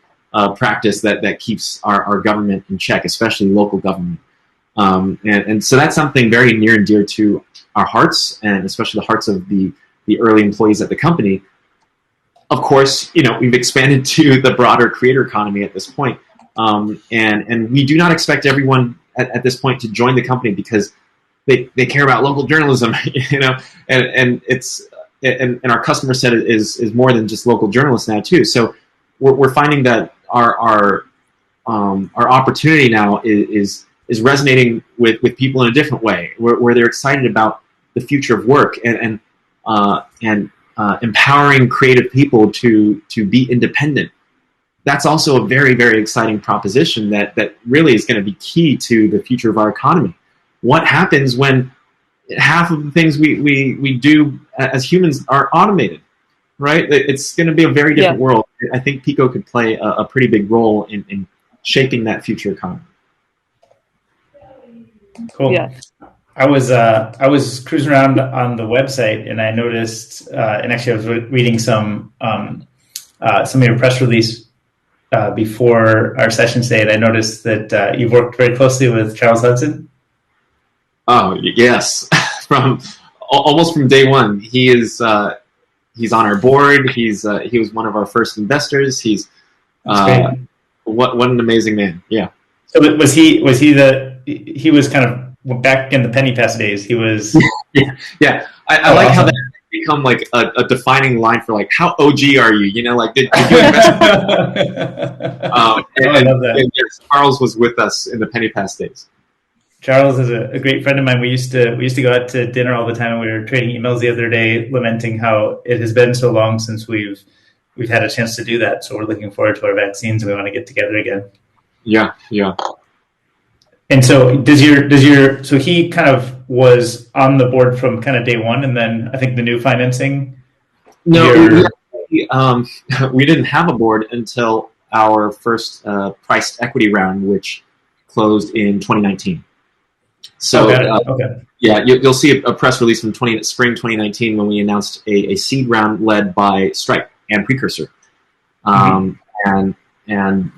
practice that keeps our government in check, especially local government. And so that's something very near and dear to our hearts, and especially the hearts of the early employees at the company. Of course, we've expanded to the broader creator economy at this point. And we do not expect everyone at this point to join the company because they care about local journalism, and our customer set is more than just local journalists now too. So we're finding that our opportunity now is resonating with people in a different way, where they're excited about the future of work and empowering creative people to be independent. That's also a very, very exciting proposition that really is going to be key to the future of our economy. What happens when half of the things we do as humans are automated, right? It's going to be a very different world. I think Pico could play a pretty big role in shaping that future economy. Cool. Yeah. I was cruising around on the website and I noticed, and actually I was reading some of your press release before our session today, and I noticed that you've worked very closely with Charles Hudson. Oh yes, almost from day one. He's on our board. He was one of our first investors. He's what an amazing man. Yeah. So was he was kind of back in the penny pass days. He was. yeah. I like how that become like a defining line for like how OG are you? Did you invest? I love that. And yes, Charles was with us in the penny pass days. Charles is a great friend of mine. We used to go out to dinner all the time, and we were trading emails the other day, lamenting how it has been so long since we've had a chance to do that. So we're looking forward to our vaccines, and we want to get together again. Yeah. And so so he kind of was on the board from kind of day one, and then I think the new financing. No, we didn't have a board until our first priced equity round, which closed in 2019. So okay. Yeah, you'll see a press release from spring 2019 when we announced a seed round led by Stripe and Precursor, and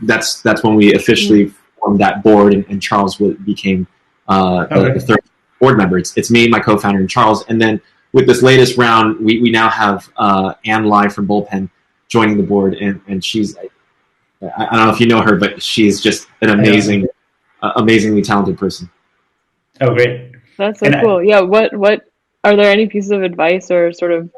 that's when we officially formed that board, and Charles became the third board member. It's me, my co-founder, and Charles. And then with this latest round, we now have Ann Lai from Bullpen joining the board, and she's I don't know if you know her, but she's just an amazingly talented person. Oh, great. That's so cool. Yeah. What are there any pieces of advice or sort of,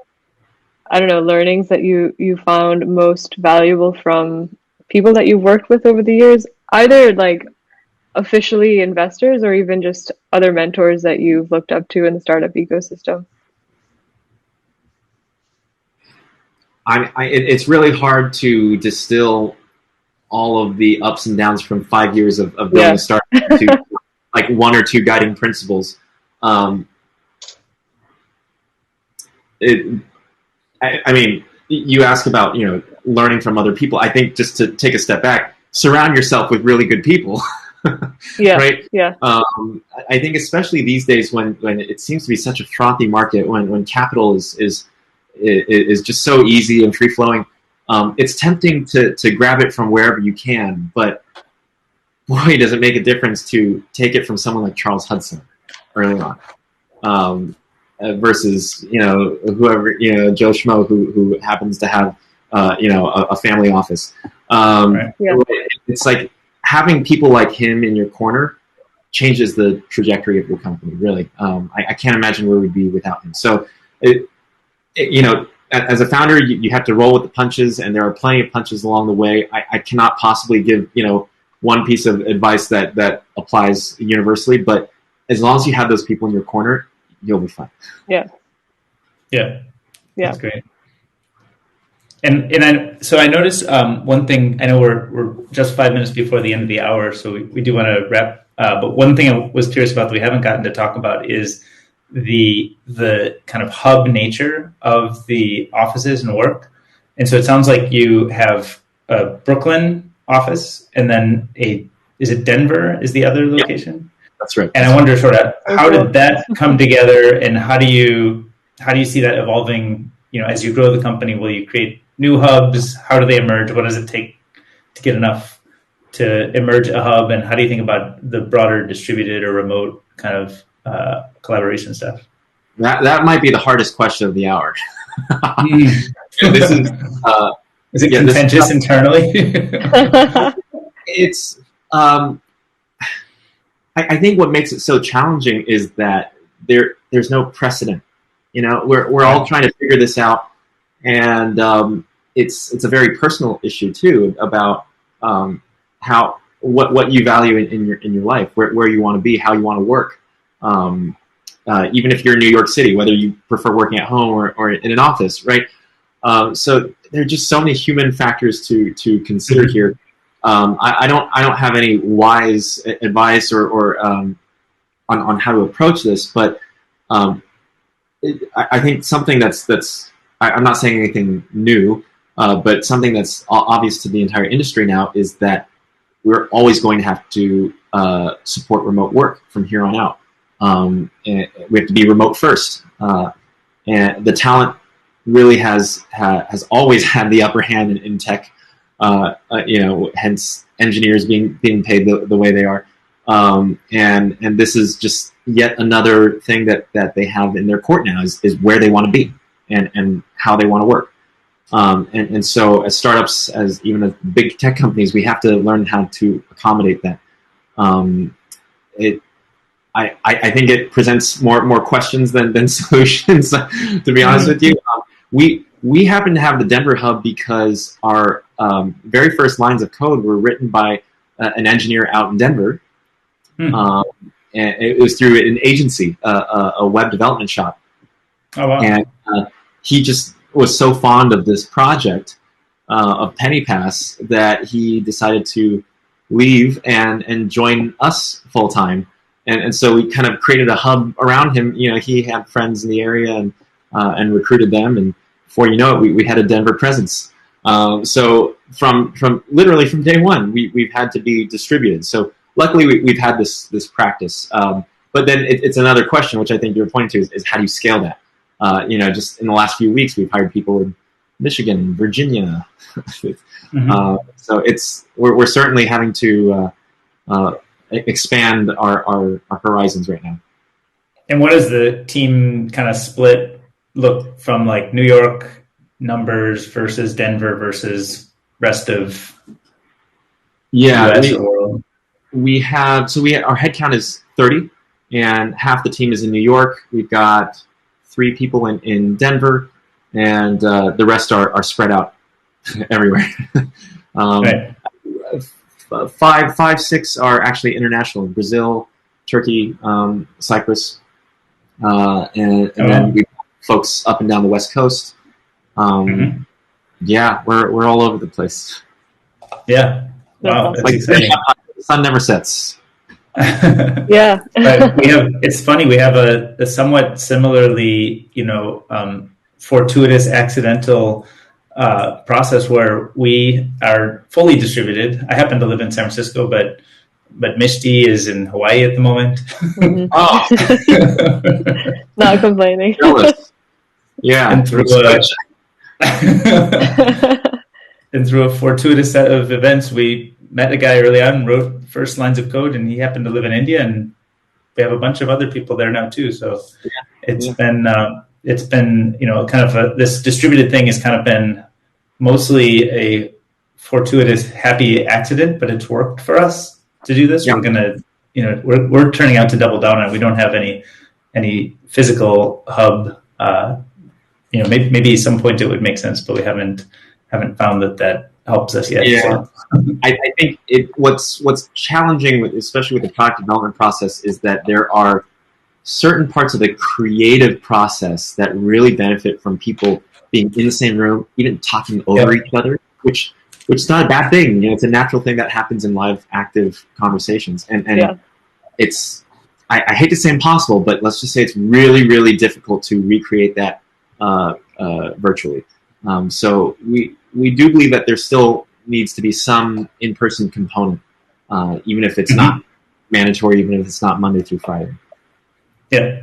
I don't know, learnings that you found most valuable from people that you've worked with over the years, either like officially investors or even just other mentors that you've looked up to in the startup ecosystem? It's really hard to distill all of the ups and downs from 5 years of building a startup to like one or two guiding principles. I mean, you ask about learning from other people. I think just to take a step back, surround yourself with really good people. Yeah. Right. Yeah. I think especially these days when it seems to be such a frothy market, when capital is just so easy and free flowing, it's tempting to grab it from wherever you can. But boy, does it make a difference to take it from someone like Charles Hudson early on, versus whoever Joe Schmo who happens to have a family office. Right. Yeah. It's like having people like him in your corner changes the trajectory of your company. Really, I can't imagine where we'd be without him. So, as a founder, you have to roll with the punches, and there are plenty of punches along the way. I cannot possibly give one piece of advice that applies universally, but as long as you have those people in your corner, you'll be fine. Yeah. That's great. So I noticed one thing. I know we're just 5 minutes before the end of the hour, so we do want to wrap. But one thing I was curious about that we haven't gotten to talk about is the kind of hub nature of the offices and work. And so it sounds like you have a Brooklyn office, and then is it Denver is the other location? Yep. That's right. And I wonder sort of how did that come together, and how do you see that evolving? As you grow the company, will you create new hubs? How do they emerge? What does it take to get enough to emerge a hub? And how do you think about the broader distributed or remote kind of collaboration stuff? That might be the hardest question of the hour. This is it contentious internally? It's I think what makes it so challenging is that there's no precedent. We're all trying to figure this out, and it's a very personal issue too about what you value in your life, where you want to be, how you want to work. Even if you're in New York City, whether you prefer working at home or in an office, right? So there are just so many human factors to consider here. I don't have any wise advice or on how to approach this, but I think something that's I'm not saying anything new, but something that's obvious to the entire industry now is that we're always going to have to support remote work from here on out. And we have to be remote first, and the talent really has always had the upper hand in tech. Hence engineers being paid the way they are, and this is just yet another thing that they have in their court now is where they want to be and how they want to work. And so as startups, as even as big tech companies, we have to learn how to accommodate that. I think it presents more questions than solutions, to be honest with you. We happen to have the Denver hub because our very first lines of code were written by an engineer out in Denver. And it was through an agency, a web development shop. Oh, wow. And he just was so fond of this project of Penny Pass that he decided to leave and join us full time. And so we kind of created a hub around him. He had friends in the area and recruited them. And before you know it, we had a Denver presence. So from literally from day one, we've had to be distributed. So luckily we've had this practice. But then it's another question, which I think you're pointing to, is how do you scale that? Just in the last few weeks, we've hired people in Michigan, Virginia. So we're certainly having to expand our horizons right now. And what does the team kind of split look from, like New York numbers versus Denver versus rest of US or world? Our headcount is 30, and half the team is in New York. We've got 3 people in Denver, and the rest are spread out everywhere. Right. 5, 6 are actually international: Brazil, Turkey, Cyprus, and then we folks up and down the West Coast. Yeah, we're all over the place. Yeah. Wow, that's exciting. The sun never sets. Yeah. But it's funny, we have a somewhat similarly, fortuitous, accidental process where we are fully distributed. I happen to live in San Francisco, but Mishti is in Hawaii at the moment. Not complaining. Yeah. And through a fortuitous set of events, we met a guy early on, wrote first lines of code, and he happened to live in India, and we have a bunch of other people there now too. So it's been kind of this distributed thing has kind of been mostly a fortuitous, happy accident, but it's worked for us to do this. We're gonna, we're turning out to double down on it. We don't have any physical hub. Maybe at some point it would make sense, but we haven't found that helps us yet. Yeah. So. I think what's challenging, especially with the product development process, is that there are certain parts of the creative process that really benefit from people being in the same room, even talking over each other, which is not a bad thing. It's a natural thing that happens in live, active conversations. And it's, I hate to say impossible, but let's just say it's really, really difficult to recreate that virtually. So we do believe that there still needs to be some in-person component, even if it's not mandatory, even if it's not Monday through Friday. Yeah,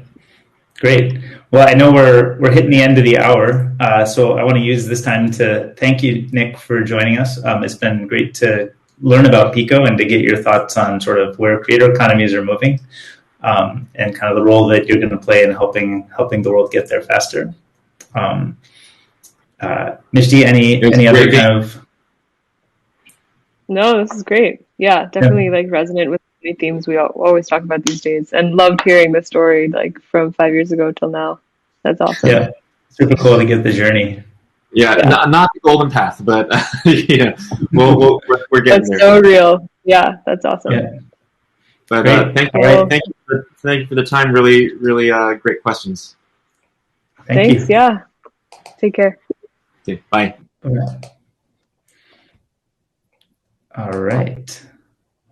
great. Well, I know we're hitting the end of the hour, so I want to use this time to thank you, Nick, for joining us. It's been great to learn about Pico and to get your thoughts on sort of where creator economies are moving, and kind of the role that you're going to play in helping the world get there faster. Mishti, any other kind of? No, this is great. Yeah, definitely resonant with many themes we always talk about these days, and loved hearing the story from 5 years ago till now. That's awesome. Yeah, super cool to get the journey. Yeah. Not the golden path, but we're getting that's there. That's so real. Yeah, that's awesome. Yeah. But thank you for the time. Really, really great questions. Thanks. You. Yeah. Take care. Okay, bye. All right.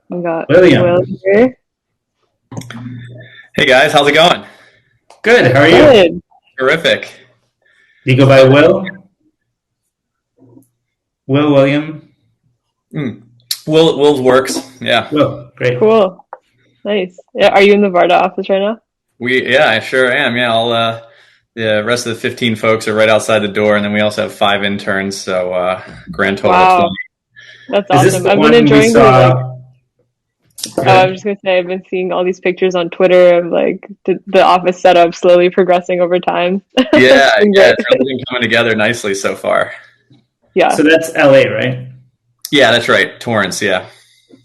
We got William. Will here. Hey guys, how's it going? Good. How are you? Good. Terrific. Do you go by Will? William? Will's works. Yeah. Will. Great. Cool. Nice. Yeah, are you in the Varda office right now? I sure am. Yeah, all the rest of the 15 folks are right outside the door, and then we also have 5 interns. So grand total. Wow. That's awesome. I've been enjoying the I was just gonna say I've been seeing all these pictures on Twitter of the office setup slowly progressing over time. Yeah, it's really been coming together nicely so far. Yeah. So that's LA, right? Yeah, that's right. Torrance, yeah.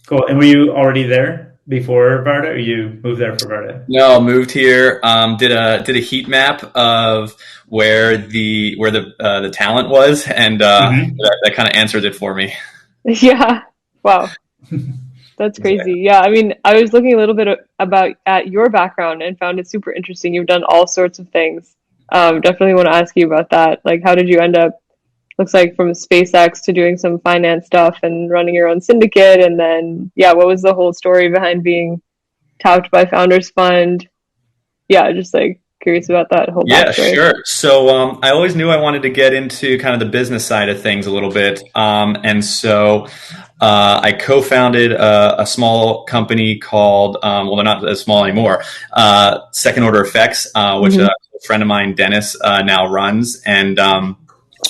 Cool. And were you already there before Varda, or you moved there for Varda? No, moved here. Did a heat map of where the talent was, and that kind of answered it for me. Yeah. Wow. That's crazy. Yeah. I mean, I was looking a little bit at your background and found it super interesting. You've done all sorts of things. Definitely want to ask you about that. How did you end up looks like from SpaceX to doing some finance stuff and running your own syndicate. And then, yeah, what was the whole story behind being tapped by Founders Fund? Yeah, just like curious about that whole backstory. Yeah, sure. So I always knew I wanted to get into kind of the business side of things a little bit. And so I co-founded a small company called, well, they're not as small anymore, Second Order Effects, which a friend of mine, Dennis, now runs. And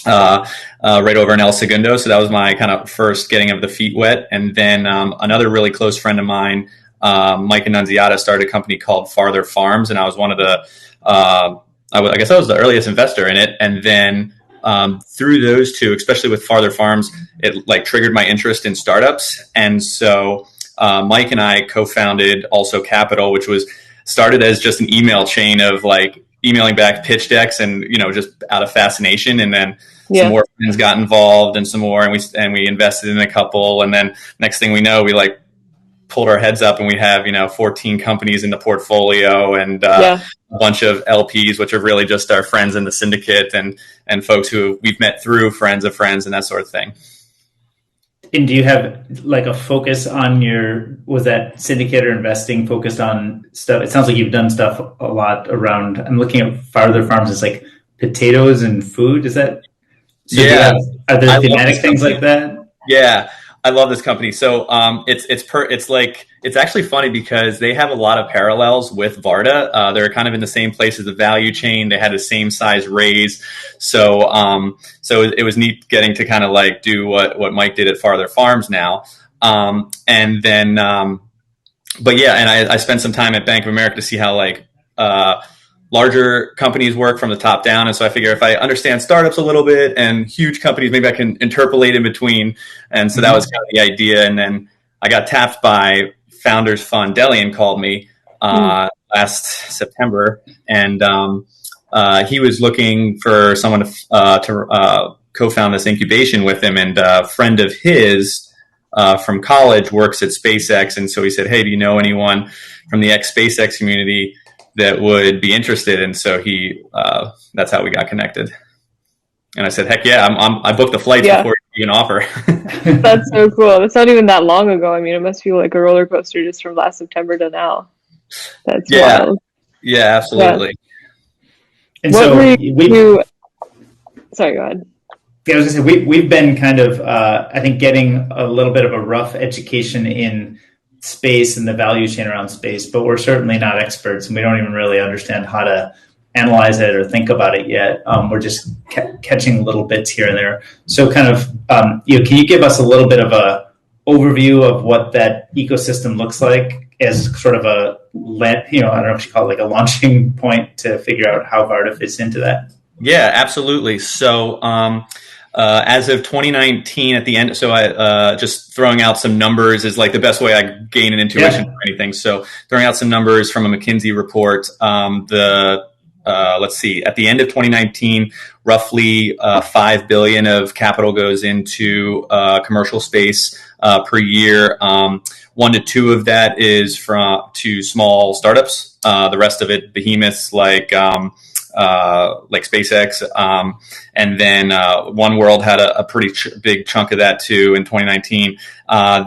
right over in El Segundo. So that was my kind of first getting of the feet wet. And then another really close friend of mine, Mike Annunziata, started a company called Farther Farms. And I was one of the, I guess I was the earliest investor in it. And then through those two, especially with Farther Farms, it like triggered my interest in startups. And so Mike and I co-founded Also Capital, which was started as just an email chain of like emailing back pitch decks and, you know, just out of fascination. And then some more friends got involved and some more, and we invested in a couple. And then next thing we know, we like pulled our heads up and we have, you know, 14 companies in the portfolio and a bunch of LPs, which are really just our friends in the syndicate and folks who we've met through friends of friends and that sort of thing. And do you have like a focus on was that syndicate or investing focused on stuff? It sounds like you've done stuff a lot around, I'm looking at Farther Farms, it's like potatoes and food. Is that? So are there thematic things like that? Yeah. I love this company. So it's actually funny because they have a lot of parallels with Varda. They're kind of in the same place as the value chain. They had the same size raise. So it was neat getting to kind of like do what Mike did at Farther Farms now. And then but yeah, and I spent some time at Bank of America to see how like larger companies work from the top down. And so I figure if I understand startups a little bit and huge companies, maybe I can interpolate in between. And so that was kind of the idea. And then I got tapped by Founders Fund. Delian called me last September. And he was looking for someone to co-found this incubation with him. And a friend of his from college works at SpaceX. And so he said, hey, do you know anyone from the ex-SpaceX community that would be interested? And so that's how we got connected. And I said, heck yeah, I booked the flights before you can offer. That's so cool. That's not even that long ago. I mean, it must feel like a roller coaster just from last September to now. That's wild. Yeah, absolutely. Yeah. And so sorry, go ahead. Yeah, I was gonna say we've been kind of I think getting a little bit of a rough education in space and the value chain around space, but we're certainly not experts and we don't even really understand how to analyze it or think about it yet. We're just catching little bits here and there. So kind of, can you give us a little bit of a overview of what that ecosystem looks like as sort of I don't know if you call it like a launching point to figure out how Varda fits into that? Yeah, absolutely. So, as of 2019 at the end, so I just throwing out some numbers is like the best way I gain an intuition for anything. So throwing out some numbers from a McKinsey report, let's see, at the end of 2019, roughly 5 billion of capital goes into commercial space per year. 1 to 2 of that is to small startups. The rest of it, behemoths like SpaceX. And then One World had a pretty big chunk of that too in 2019.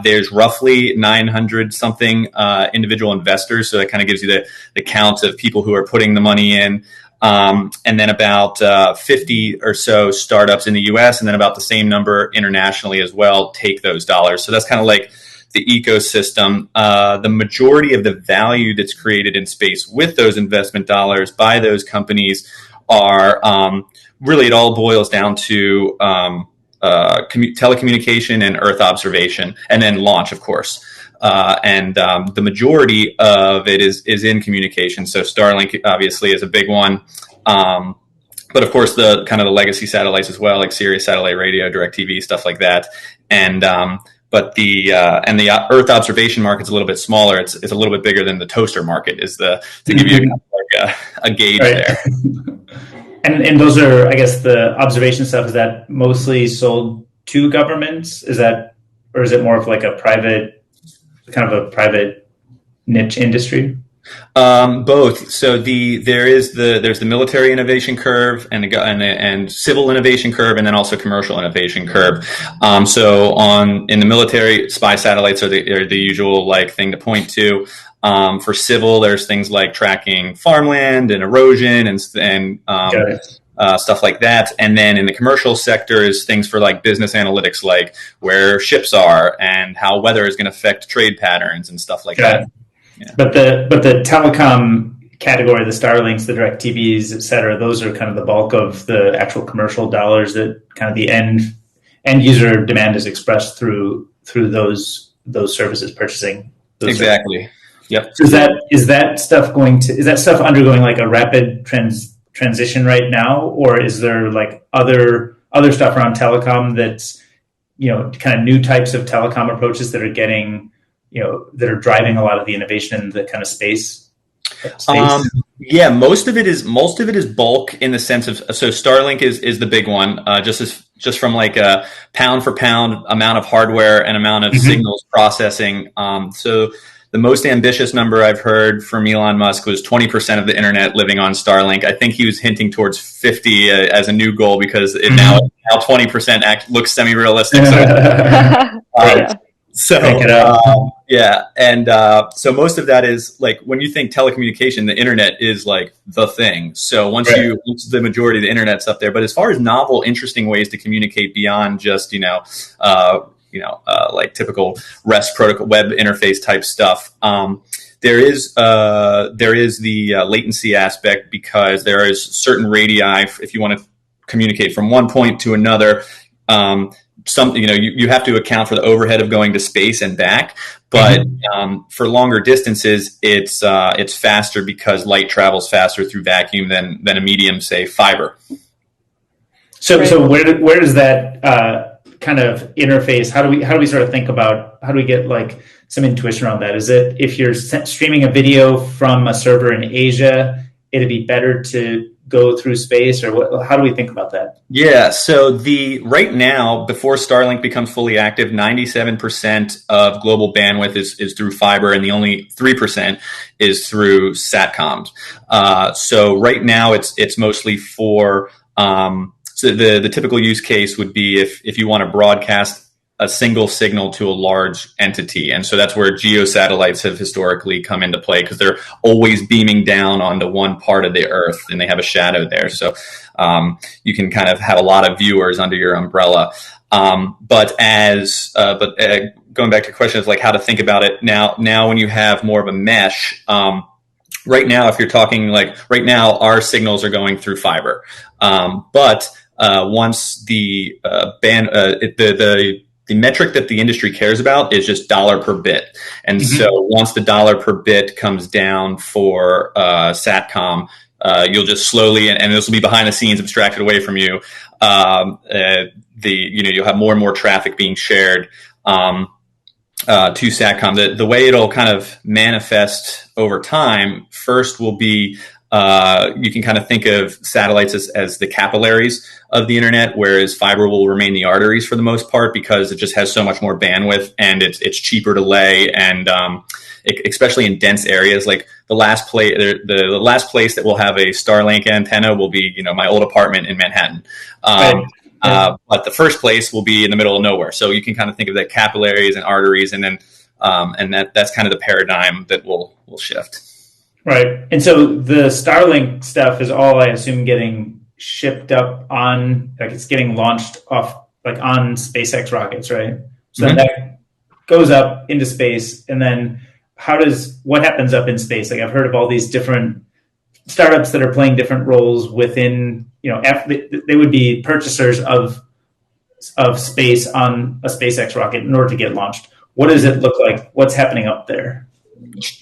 There's roughly 900 something individual investors. So that kind of gives you the count of people who are putting the money in. And then about 50 or so startups in the US, and then about the same number internationally as well, take those dollars. So that's kind of like the ecosystem. The majority of the value that's created in space with those investment dollars by those companies are really, it all boils down to telecommunication and Earth observation, and then launch, of course. And the majority of it is in communication. So Starlink obviously is a big one. But of course, the kind of the legacy satellites as well, like Sirius Satellite Radio, DirecTV, stuff like that. And but the Earth observation market's a little bit smaller. It's a little bit bigger than the toaster market. To give you a gauge there. And those are, I guess, the observation stuff. Is that mostly sold to governments? Or is it more of like a private niche industry? Both. So there's the military innovation curve and civil innovation curve, and then also commercial innovation curve. So in the military, spy satellites are the usual like thing to point to. For civil, there's things like tracking farmland and erosion and stuff like that. And then in the commercial sector is things for like business analytics, like where ships are and how weather is going to affect trade patterns and stuff like that. Yeah. But the telecom category, the Starlinks, the DirecTVs, et cetera, those are kind of the bulk of the actual commercial dollars that kind of the end user demand is expressed through those services purchasing. Exactly. Yep. So is that stuff undergoing like a rapid transition right now, or is there like other stuff around telecom that's, kind of new types of telecom approaches that are getting, that are driving a lot of the innovation in the kind of space? Yeah, most of it is bulk in the sense of, so Starlink is the big one, just from like a pound for pound amount of hardware and amount of signals processing. So the most ambitious number I've heard from Elon Musk was 20% of the internet living on Starlink. I think he was hinting towards 50 as a new goal, because now 20% looks semi-realistic. So, so most of that is like, when you think telecommunication, the internet is like the thing. So once the majority of the internet's up there. But as far as novel, interesting ways to communicate beyond just like typical REST protocol, web interface type stuff, there is the latency aspect, because there is certain radii if you want to communicate from one point to another. You have to account for the overhead of going to space and back, but for longer distances, it's faster because light travels faster through vacuum than a medium, say fiber. So where does that kind of interface? How do we sort of think about, how do we get like some intuition around that? Is it, if you're streaming a video from a server in Asia, it'd be better to go through space, or what? How do we think about that? Yeah, so right now, before Starlink becomes fully active, 97% of global bandwidth is through fiber, and the only 3% is through satcoms. So right now, it's mostly for. So the typical use case would be if you want to broadcast a single signal to a large entity. And so that's where geo satellites have historically come into play, because they're always beaming down onto one part of the Earth and they have a shadow there. So you can kind of have a lot of viewers under your umbrella. But going back to questions like how to think about it now when you have more of a mesh, right now, if you're talking like right now, our signals are going through fiber. But once the metric that the industry cares about is just dollar per bit. And so once the dollar per bit comes down for Satcom, you'll just slowly, and this will be behind the scenes abstracted away from you, you'll have more and more traffic being shared to Satcom. The way it'll kind of manifest over time, first will be you can kind of think of satellites as the capillaries of the internet, whereas fiber will remain the arteries for the most part, because it just has so much more bandwidth and it's cheaper to lay, and especially in dense areas. Like the last place that will have a Starlink antenna will be my old apartment in Manhattan. But the first place will be in the middle of nowhere. So you can kind of think of that capillaries and arteries, and then that's kind of the paradigm that will shift. Right. And so the Starlink stuff is all, I assume, getting shipped up on, like it's getting launched off, like on SpaceX rockets, right? So then that goes up into space. And then what happens up in space? Like I've heard of all these different startups that are playing different roles within, they would be purchasers of space on a SpaceX rocket in order to get launched. What does it look like? What's happening up there?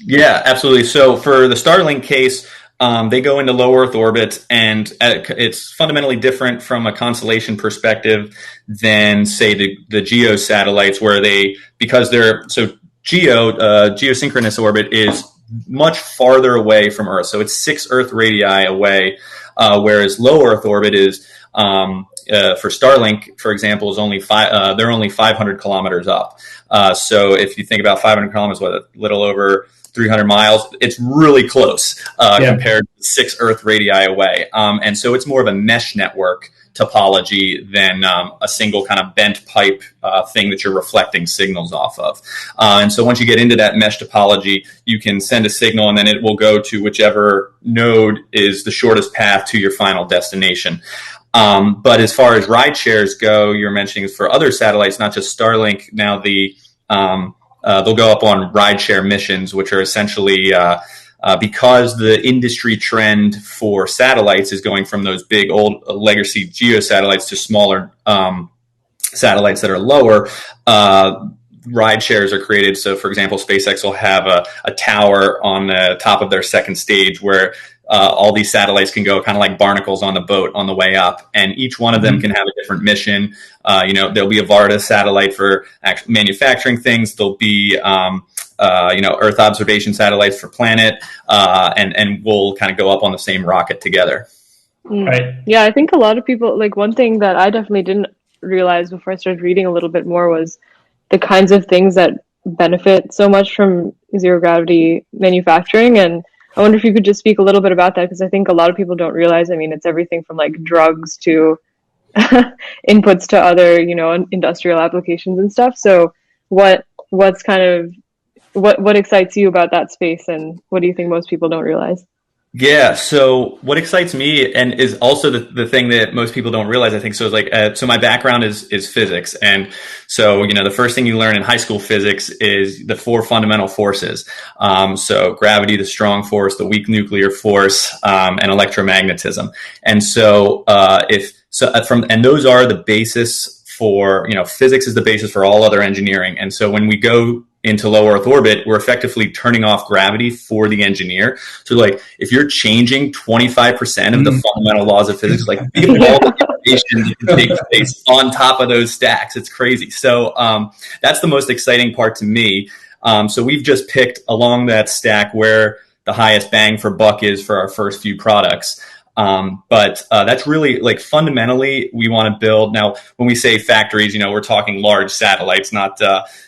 Yeah, absolutely. So for the Starlink case, they go into low Earth orbit, and it's fundamentally different from a constellation perspective than, say, the GEO satellites, where geosynchronous orbit is much farther away from Earth. So it's 6 Earth radii away, whereas low Earth orbit is for Starlink, for example, is only they're only 500 kilometers up. So if you think about 500 kilometers, what, a little over 300 miles, it's really close compared to 6 Earth radii away. And so it's more of a mesh network topology than a single kind of bent pipe thing that you're reflecting signals off of. And so once you get into that mesh topology, you can send a signal and then it will go to whichever node is the shortest path to your final destination. But as far as ride shares go, you're mentioning for other satellites, not just Starlink. Now they'll go up on rideshare missions, which are essentially because the industry trend for satellites is going from those big old legacy geosatellites to smaller satellites that are lower. Ride shares are created. So, for example, SpaceX will have a tower on the top of their second stage where all these satellites can go kind of like barnacles on the boat on the way up, and each one of them can have a different mission. There'll be a Varda satellite for manufacturing things. There'll be Earth observation satellites for planet, and we'll kind of go up on the same rocket together. Right. Yeah, I think a lot of people, like, one thing that I definitely didn't realize before I started reading a little bit more was the kinds of things that benefit so much from zero gravity manufacturing. And I wonder if you could just speak a little bit about that, because I think a lot of people don't realize, I mean, it's everything from like drugs to inputs to other, industrial applications and stuff. So what's kind of, what excites you about that space, and what do you think most people don't realize? Yeah. So what excites me, and is also the thing that most people don't realize, I think, so is like, so my background is physics. And so, the first thing you learn in high school physics is the 4 fundamental forces. So gravity, the strong force, the weak nuclear force, and electromagnetism. And so, and those are the basis for, physics is the basis for all other engineering. And so when we go into low Earth orbit, we're effectively turning off gravity for the engineer. So like, if you're changing 25% of the fundamental laws of physics, like think of all the innovation that can take place on top of those stacks. It's crazy. So that's the most exciting part to me. So we've just picked along that stack where the highest bang for buck is for our first few products. But that's really, like, fundamentally we want to build. Now, when we say factories, we're talking large satellites, not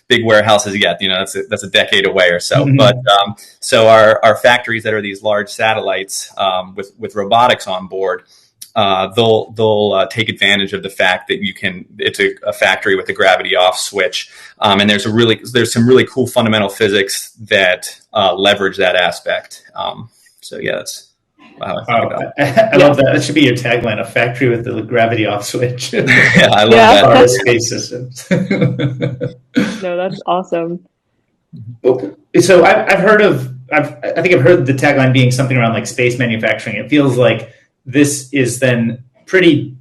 big warehouses yet. That's a decade away or so. Mm-hmm. But so our factories that are these large satellites with robotics on board, they'll take advantage of the fact that it's a factory with a gravity off switch, and there's some really cool fundamental physics that leverage that aspect. So yeah, that's. Wow, I love that. That should be your tagline: a factory with the gravity off switch. Yeah, I love that. Our space systems. No, that's awesome. So I've heard the tagline being something around like space manufacturing. It feels like this is then pretty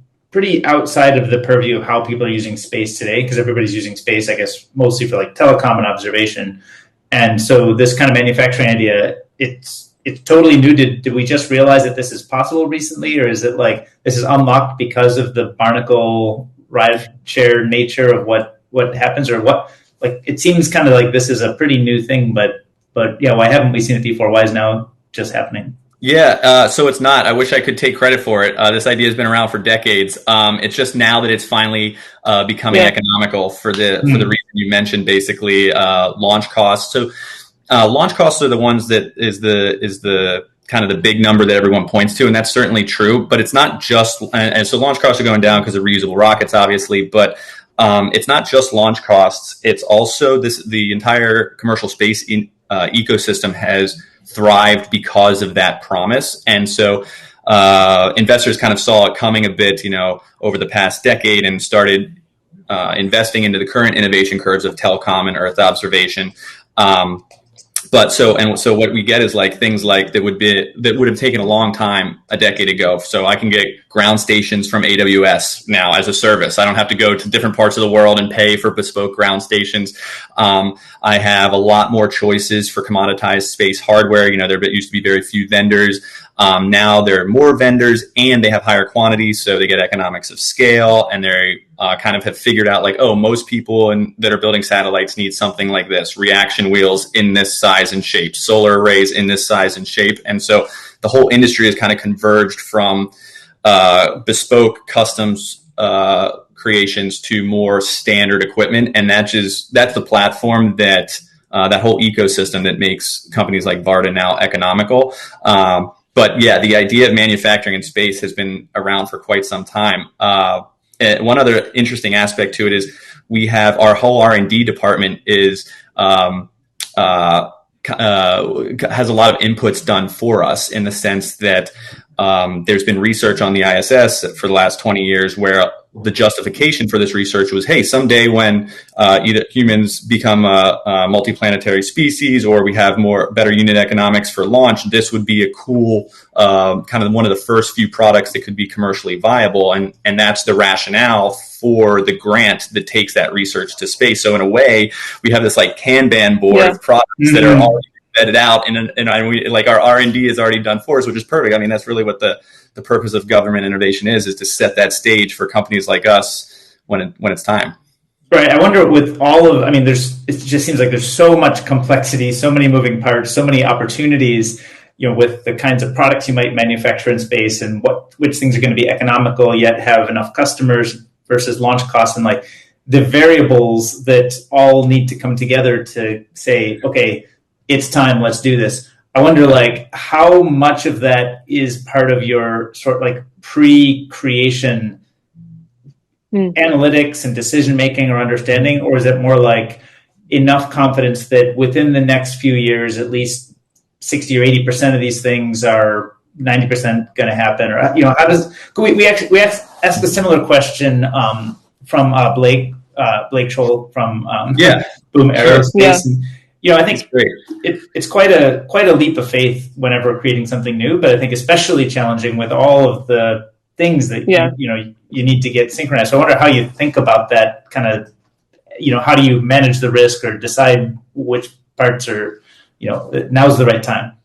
outside of the purview of how people are using space today, because everybody's using space, I guess, mostly for like telecom and observation. And so this kind of manufacturing idea, it's totally new. Did we just realize that this is possible recently, or is it like this is unlocked because of the barnacle ride share nature of what happens, or what? Like, it seems kind of like this is a pretty new thing, but yeah, why haven't we seen it before? Why is now just happening? Yeah, so it's not. I wish I could take credit for it. This idea has been around for decades. It's just now that it's finally becoming economical for the reason you mentioned, basically launch costs. So launch costs are the ones that is the kind of the big number that everyone points to, and that's certainly true. But it's not just, and so launch costs are going down because of reusable rockets, obviously. But it's not just launch costs. It's also the entire commercial space ecosystem has thrived because of that promise. And so investors kind of saw it coming a bit, over the past decade, and started investing into the current innovation curves of telecom and Earth observation. So what we get is like things like that would have taken a long time a decade ago. So I can get ground stations from AWS now as a service. I don't have to go to different parts of the world and pay for bespoke ground stations. I have a lot more choices for commoditized space hardware. There used to be very few vendors. Now there are more vendors, and they have higher quantities, so they get economics of scale, and they kind of have figured out like, most people that are building satellites need something like this: reaction wheels in this size and shape, solar arrays in this size and shape. And so the whole industry has kind of converged from bespoke customs creations to more standard equipment, and that's the platform that that whole ecosystem that makes companies like Varda now economical. But yeah, the idea of manufacturing in space has been around for quite some time. One other interesting aspect to it is we have our whole R&D department is has a lot of inputs done for us, in the sense that there's been research on the ISS for the last 20 years where the justification for this research was, hey, someday when either humans become a multiplanetary species, or we have better unit economics for launch, this would be a cool kind of one of the first few products that could be commercially viable. And that's the rationale for the grant that takes that research to space. So in a way, we have this like Kanban board of products that are already vetted out, and we, like, our R&D is already done for us, which is perfect. I mean, that's really what the purpose of government innovation is to set that stage for companies like us when it's time. Right. I wonder, with all of, I mean, it just seems like there's so much complexity, so many moving parts, so many opportunities, with the kinds of products you might manufacture in space, and which things are going to be economical yet have enough customers versus launch costs, and like the variables that all need to come together to say, okay, it's time, let's do this. I wonder, like, how much of that is part of your sort of like pre-creation analytics and decision-making or understanding, or is it more like enough confidence that within the next few years, at least 60 or 80% of these things are 90% going to happen? Or, how does, we asked a similar question from Blake Scholl from Boom Aerospace. Yeah. And, I think it's quite a leap of faith whenever we're creating something new, but I think especially challenging with all of the things that you need to get synchronized. So I wonder how you think about that kind of, how do you manage the risk or decide which parts are, now's the right time?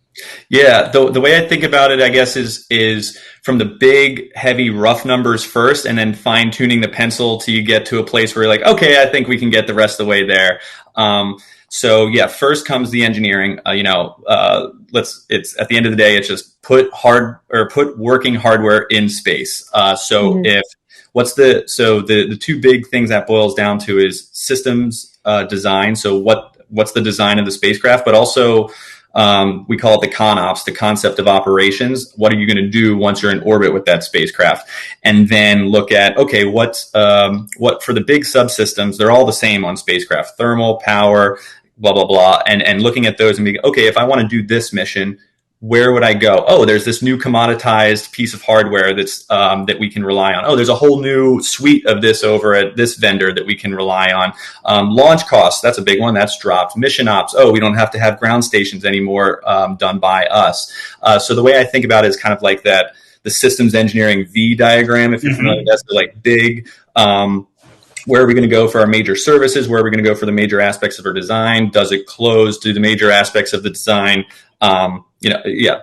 Yeah, the way I think about it, I guess, is from the big, heavy, rough numbers first, and then fine tuning the pencil till you get to a place where you're like, okay, I think we can get the rest of the way there. So yeah, first comes the engineering. It's at the end of the day, it's just put working hardware in space. The two big things that boils down to is systems design. So what's the design of the spacecraft, but also we call it the ConOps, the concept of operations. What are you going to do once you're in orbit with that spacecraft? And then look at, okay, what for the big subsystems, they're all the same on spacecraft: thermal, power, blah, blah, blah. And looking at those and being, okay, if I want to do this mission, where would I go? Oh, there's this new commoditized piece of hardware that's that we can rely on. Oh, there's a whole new suite of this over at this vendor that we can rely on. Launch costs, that's a big one. That's dropped. Mission ops. Oh, we don't have to have ground stations anymore done by us. So the way I think about it is kind of like that, the systems engineering V diagram, if you're familiar with that. So like big, where are we going to go for our major services? Where are we going to go for the major aspects of our design? Does it close to the major aspects of the design? Do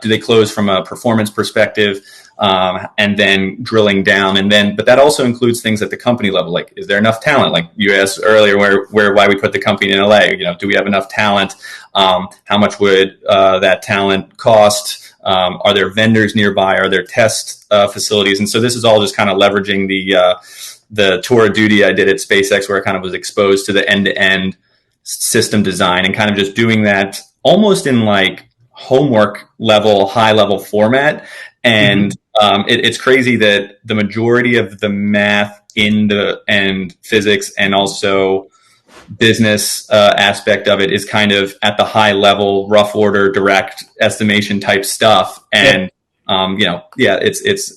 they close from a performance perspective? And then drilling down, but that also includes things at the company level. Like, is there enough talent? Like you asked earlier, why we put the company in LA? Do we have enough talent? How much would that talent cost? Are there vendors nearby? Are there test facilities? And so this is all just kind of leveraging the tour of duty I did at SpaceX, where I kind of was exposed to the end-to-end system design and kind of just doing that almost in like homework level, high level format. And it's crazy that the majority of the math and physics and also business aspect of it is kind of at the high level, rough order, direct estimation type stuff. And, it's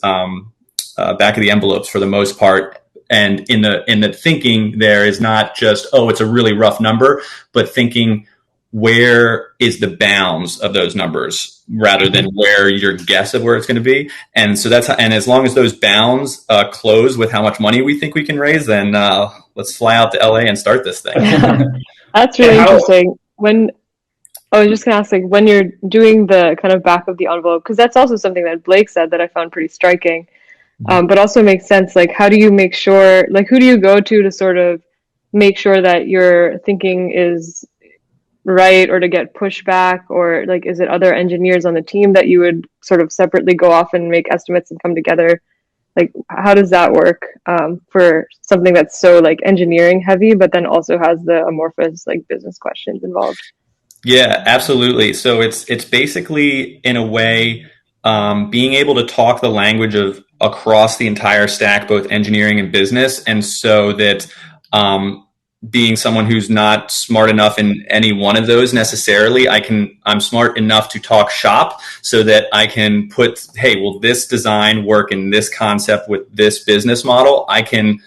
back of the envelopes for the most part. And in the thinking there is not just, oh, it's a really rough number, but thinking, where is the bounds of those numbers rather than where your guess of where it's going to be. And so and as long as those bounds close with how much money we think we can raise, then let's fly out to LA and start this thing. That's really interesting. I was just going to ask, like, when you're doing the kind of back of the envelope, because that's also something that Blake said that I found pretty striking, but also makes sense. Like, how do you make sure, like, who do you go to sort of make sure that your thinking is right, or to get pushback, or like, is it other engineers on the team that you would sort of separately go off and make estimates and come together? Like, how does that work for something that's so like engineering heavy, but then also has the amorphous like business questions involved? Yeah, absolutely. So it's basically in a way being able to talk the language of across the entire stack, both engineering and business, and so that being someone who's not smart enough in any one of those necessarily, I'm smart enough to talk shop so that I can put, hey, will this design work in this concept with this business model? I can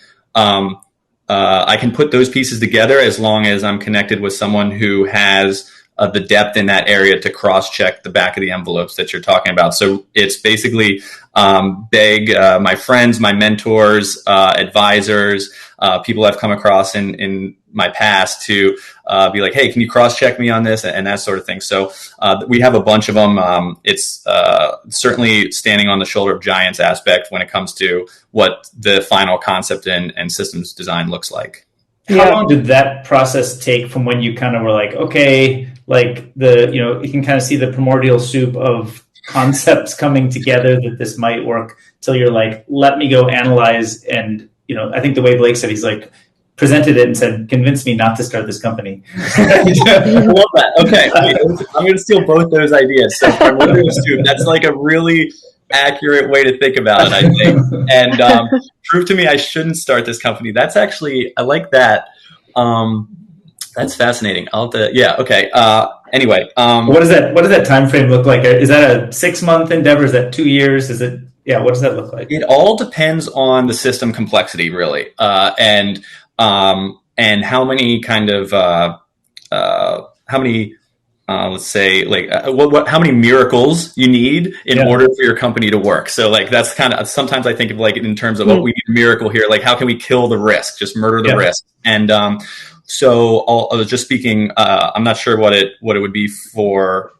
put those pieces together as long as I'm connected with someone who has the depth in that area to cross-check the back of the envelopes that you're talking about. So it's basically beg my friends, my mentors, advisors, people I've come across in my past to be like, hey, can you cross-check me on this, and that sort of thing. So we have a bunch of them. It's certainly standing on the shoulder of giants aspect when it comes to what the final concept and systems design looks like. How long did that process take from when you kind of were like, okay, like you can kind of see the primordial soup of concepts coming together that this might work, till you're like, let me go analyze. And, I think the way Blake said, he's like, presented it and said, convince me not to start this company. I love that. Okay. I'm going to steal both those ideas. So primordial soup, that's like a really accurate way to think about it, I think. And prove to me I shouldn't start this company. That's actually, I like that. That's fascinating. Okay. Anyway, what does that time frame look like? Is that a 6-month endeavor? Is that 2 years? What does that look like? It all depends on the system complexity, really, and how many kind of how many let's say, like, how many miracles you need in order for your company to work. So, like, that's kind of, sometimes I think of, like, in terms of, we need a miracle here. Like, how can we kill the risk? Just murder the risk. And so I was just speaking, I'm not sure what it would be for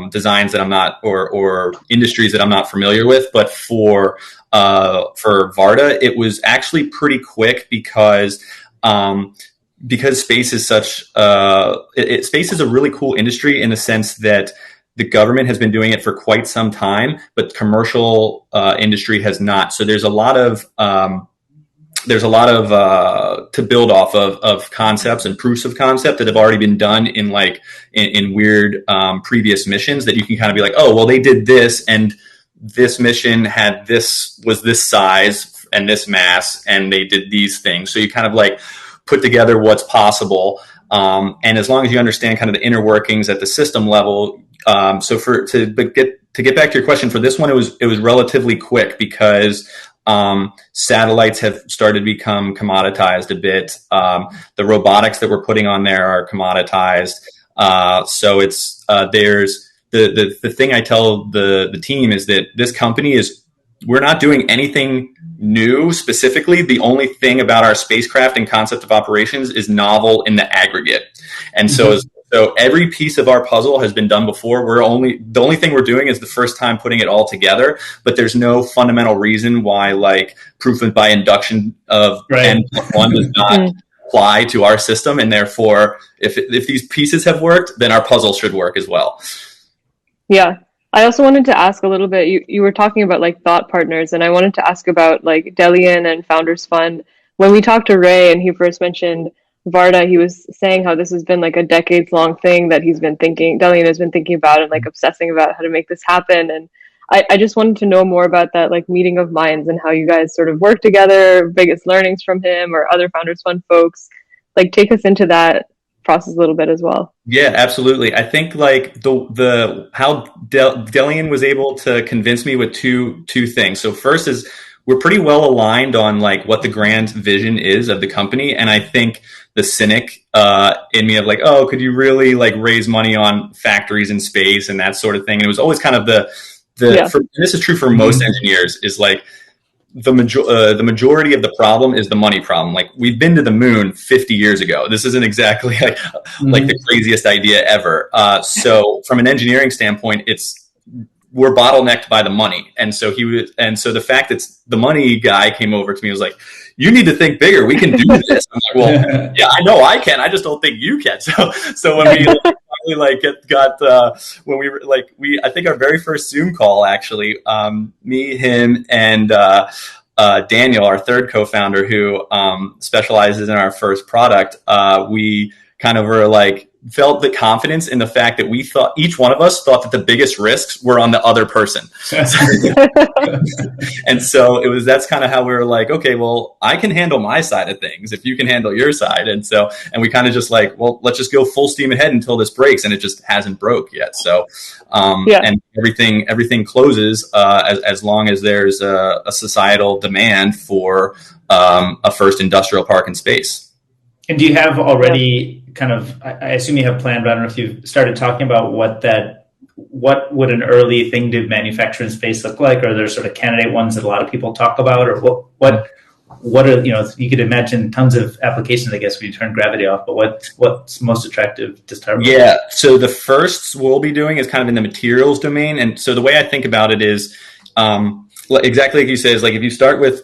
designs that I'm not, or industries that I'm not familiar with, but for Varda, it was actually pretty quick because space is such space is a really cool industry in the sense that the government has been doing it for quite some time, but commercial industry has not. So there's a lot of to build off of concepts and proofs of concept that have already been done in weird previous missions that you can kind of be like, oh, well, they did this, and this mission was this size and this mass, and they did these things. So you kind of like put together what's possible. And as long as you understand kind of the inner workings at the system level. So to get back to your question, for this one, it was relatively quick because satellites have started to become commoditized a bit. The robotics that we're putting on there are commoditized. So it's there's the thing I tell the team is that this company we're not doing anything new specifically. The only thing about our spacecraft and concept of operations is novel in the aggregate. And so every piece of our puzzle has been done before. The only thing we're doing is the first time putting it all together, but there's no fundamental reason why, like, proof by induction of N+1 does not apply to our system. And therefore, if these pieces have worked, then our puzzle should work as well. Yeah. I also wanted to ask a little bit, you were talking about like thought partners, and I wanted to ask about like Delian and Founders Fund. When we talked to Ray and he first mentioned Varda, he was saying how this has been like a decades-long thing that Delian has been thinking about and like obsessing about how to make this happen. And I just wanted to know more about that like meeting of minds and how you guys sort of work together, biggest learnings from him or other Founders Fund folks. Like, take us into that process a little bit as well. Yeah, absolutely. I think like how Delian was able to convince me with two things. So first is we're pretty well aligned on like what the grand vision is of the company, and I think the cynic in me of like, oh, could you really like raise money on factories in space and that sort of thing? And it was always kind of this is true for most engineers, is like the majority of the problem is the money problem. Like, we've been to the moon 50 years ago. This isn't exactly like the craziest idea ever. So from an engineering standpoint, we're bottlenecked by the money. And so the fact that the money guy came over to me, was like, you need to think bigger. We can do this. I'm like, well, yeah, I know I can. I just don't think you can. So when I think our very first Zoom call, actually, me, him, and Daniel, our third co-founder, who specializes in our first product, we kind of were like, felt the confidence in the fact that we thought, each one of us thought that the biggest risks were on the other person. And so that's kind of how we were like, okay, well, I can handle my side of things if you can handle your side. And we kind of just like, well, let's just go full steam ahead until this breaks. And it just hasn't broke yet. So, and everything closes, as long as there's a societal demand for, a first industrial park in space. And do you have already kind of, I assume you have planned, but I don't know if you've started talking about what would an early thing to manufacture in space look like? Or are there sort of candidate ones that a lot of people talk about? Or what are, you could imagine tons of applications, I guess, when you turn gravity off, but what's most attractive to start with? Yeah, so the first we'll be doing is kind of in the materials domain. And so the way I think about it is, exactly like you said, is like if you start with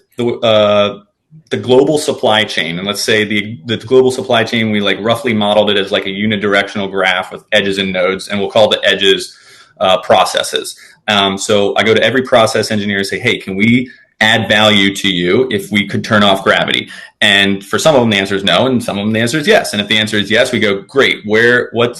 the global supply chain, and let's say the global supply chain, we like roughly modeled it as like a unidirectional graph with edges and nodes, and we'll call the edges processes. So I go to every process engineer and say, hey, can we add value to you if we could turn off gravity? And for some of them, the answer is no, and some of them, the answer is yes. And if the answer is yes, we go, great. What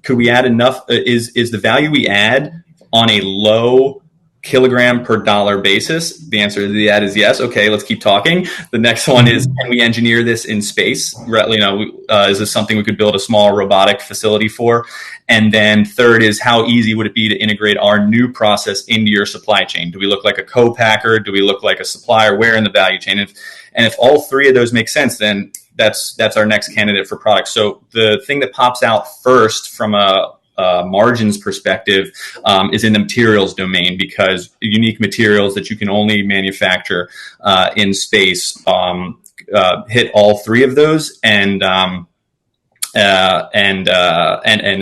could we add enough? Is the value we add on a low kilogram per dollar basis? The answer to that is yes. Okay, let's keep talking. The next one is, can we engineer this in space? Is this something we could build a small robotic facility for? And then third is, how easy would it be to integrate our new process into your supply chain? Do we look like a co-packer? Do we look like a supplier? Where in the value chain? And if all three of those make sense, then that's our next candidate for product. So the thing that pops out first from a margins perspective is in the materials domain, because unique materials that you can only manufacture in space hit all three of those, and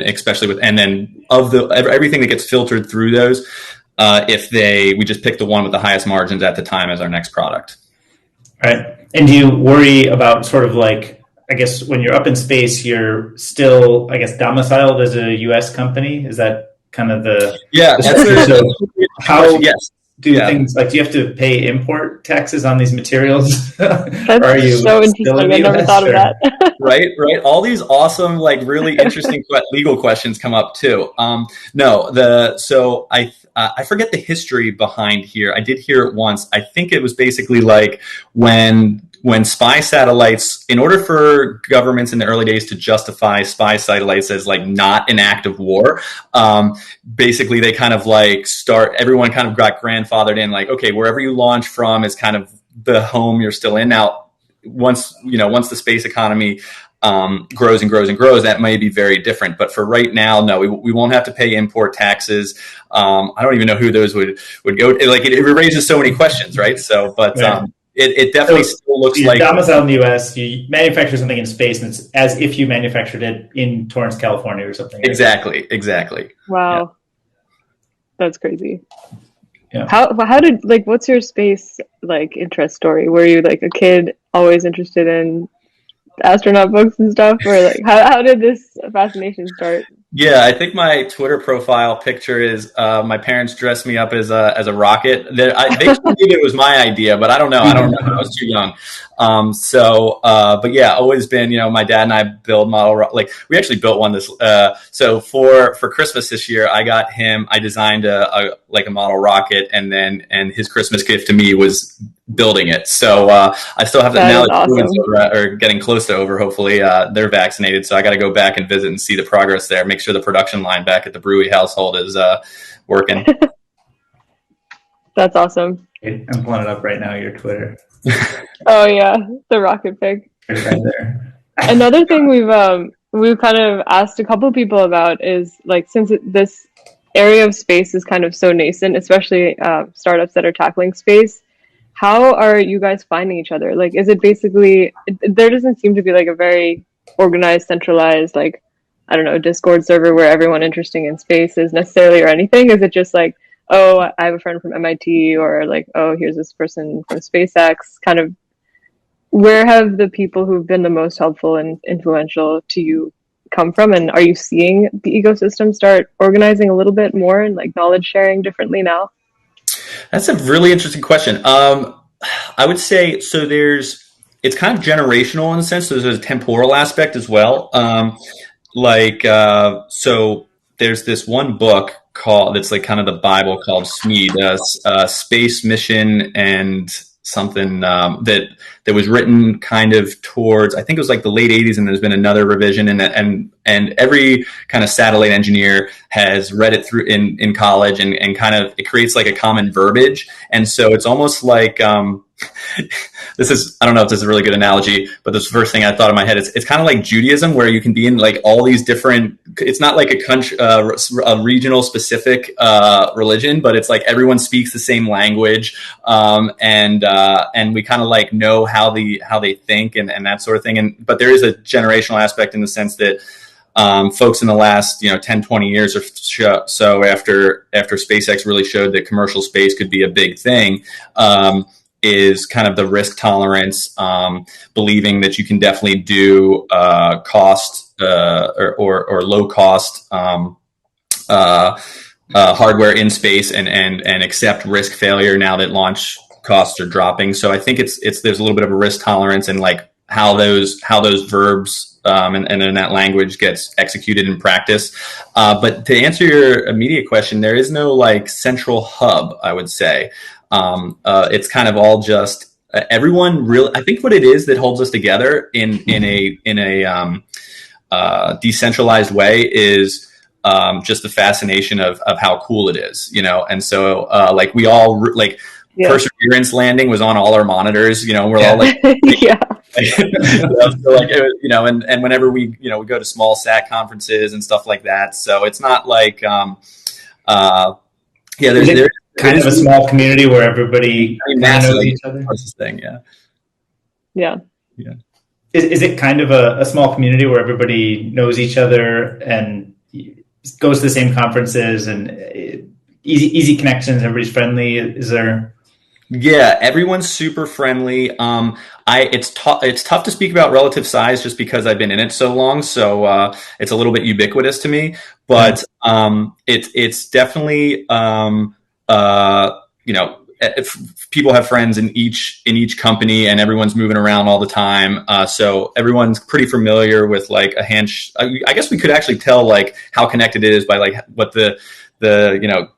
especially with, and then of everything that gets filtered through those, we just pick the one with the highest margins at the time as our next product. Right. And do you worry about sort of like, I guess when you're up in space, you're still, I guess, domiciled as a U.S. company? Is that kind of the... Yeah. So how yes. do things, like, do you have to pay import taxes on these materials? That's are you so interesting. I never thought of that. Right. All these awesome, like really interesting legal questions come up too. So I forget the history behind here. I did hear it once. I think it was basically like when spy satellites, in order for governments in the early days to justify spy satellites as like not an act of war, basically they kind of like everyone kind of got grandfathered in, like, okay, wherever you launch from is kind of the home you're still in. Now, once the space economy grows and grows and grows, that may be very different. But for right now, no, we won't have to pay import taxes. I don't even know who those would go. Like it raises so many questions, right? So, but right. It definitely still looks you're like domiciled in the U.S. You manufacture something in space, and it's as if you manufactured it in Torrance, California, or something. Exactly. Wow, yeah. That's crazy. Yeah. How did, like, what's your space like interest story? Were you like a kid always interested in astronaut books and stuff, or like how did this fascination start? Yeah, I think my Twitter profile picture is my parents dressed me up as a rocket. They believe it was my idea, but I don't know. I was too young. But yeah, always been, my dad and I build model, like we actually built one so for Christmas this year, I designed a model rocket, and his Christmas gift to me was building it. So I still have that now. Awesome. Or getting close to over. Hopefully they're vaccinated. So I got to go back and visit and see the progress there. Make sure the production line back at the Bruey household is working. That's awesome. I'm pulling it up right now, your Twitter. Oh yeah, the rocket pic. Right there. Another thing we've kind of asked a couple people about is, like, since this area of space is kind of so nascent, especially startups that are tackling space, how are you guys finding each other? Like, is it basically, there doesn't seem to be like a very organized, centralized, like, I don't know, Discord server where everyone interesting in space is necessarily, or anything? Is it just like, oh, I have a friend from MIT, or like, oh, here's this person from SpaceX? Kind of, where have the people who've been the most helpful and influential to you come from? And are you seeing the ecosystem start organizing a little bit more and like knowledge sharing differently now? That's a really interesting question. I would say so. It's kind of generational in a sense. So there's a temporal aspect as well. So there's this one book that's like kind of the Bible called SMED, Space Mission and something that was written kind of towards, I think it was like the late 80s, and there's been another revision, and every kind of satellite engineer has read it through in college, and kind of it creates like a common verbiage. And so it's almost like I don't know if this is a really good analogy, but this first thing I thought in my head is it's kind of like Judaism, where you can be in like all these different, it's not like a country, a regional specific religion, but it's like everyone speaks the same language. And we kind of like know how they think and that sort of thing. But there is a generational aspect in the sense that folks in the last 10, 20 years or so after SpaceX really showed that commercial space could be a big thing, is kind of the risk tolerance, believing that you can definitely do cost or low cost hardware in space and accept risk failure now that launch costs are dropping. So I think there's a little bit of a risk tolerance and like how those verbs and then that language gets executed in practice. But to answer your immediate question, there is no like central hub, I would say. It's kind of all just everyone really, I think what it is that holds us together in a decentralized way is just the fascination of how cool it is, and so like we all like Perseverance landing was on all our monitors, we're all like yeah. So like and whenever we we go to small sat conferences and stuff like that, so it's not like there's kind of a small community where everybody knows each other. Thing, yeah. Is it kind of a small community where everybody knows each other and goes to the same conferences and easy connections? Everybody's friendly. Is there? Yeah, everyone's super friendly. It's tough to speak about relative size just because I've been in it so long. So it's a little bit ubiquitous to me, but it's definitely. If people have friends in each company, and everyone's moving around all the time. So everyone's pretty familiar with like a I guess we could actually tell like how connected it is by like what the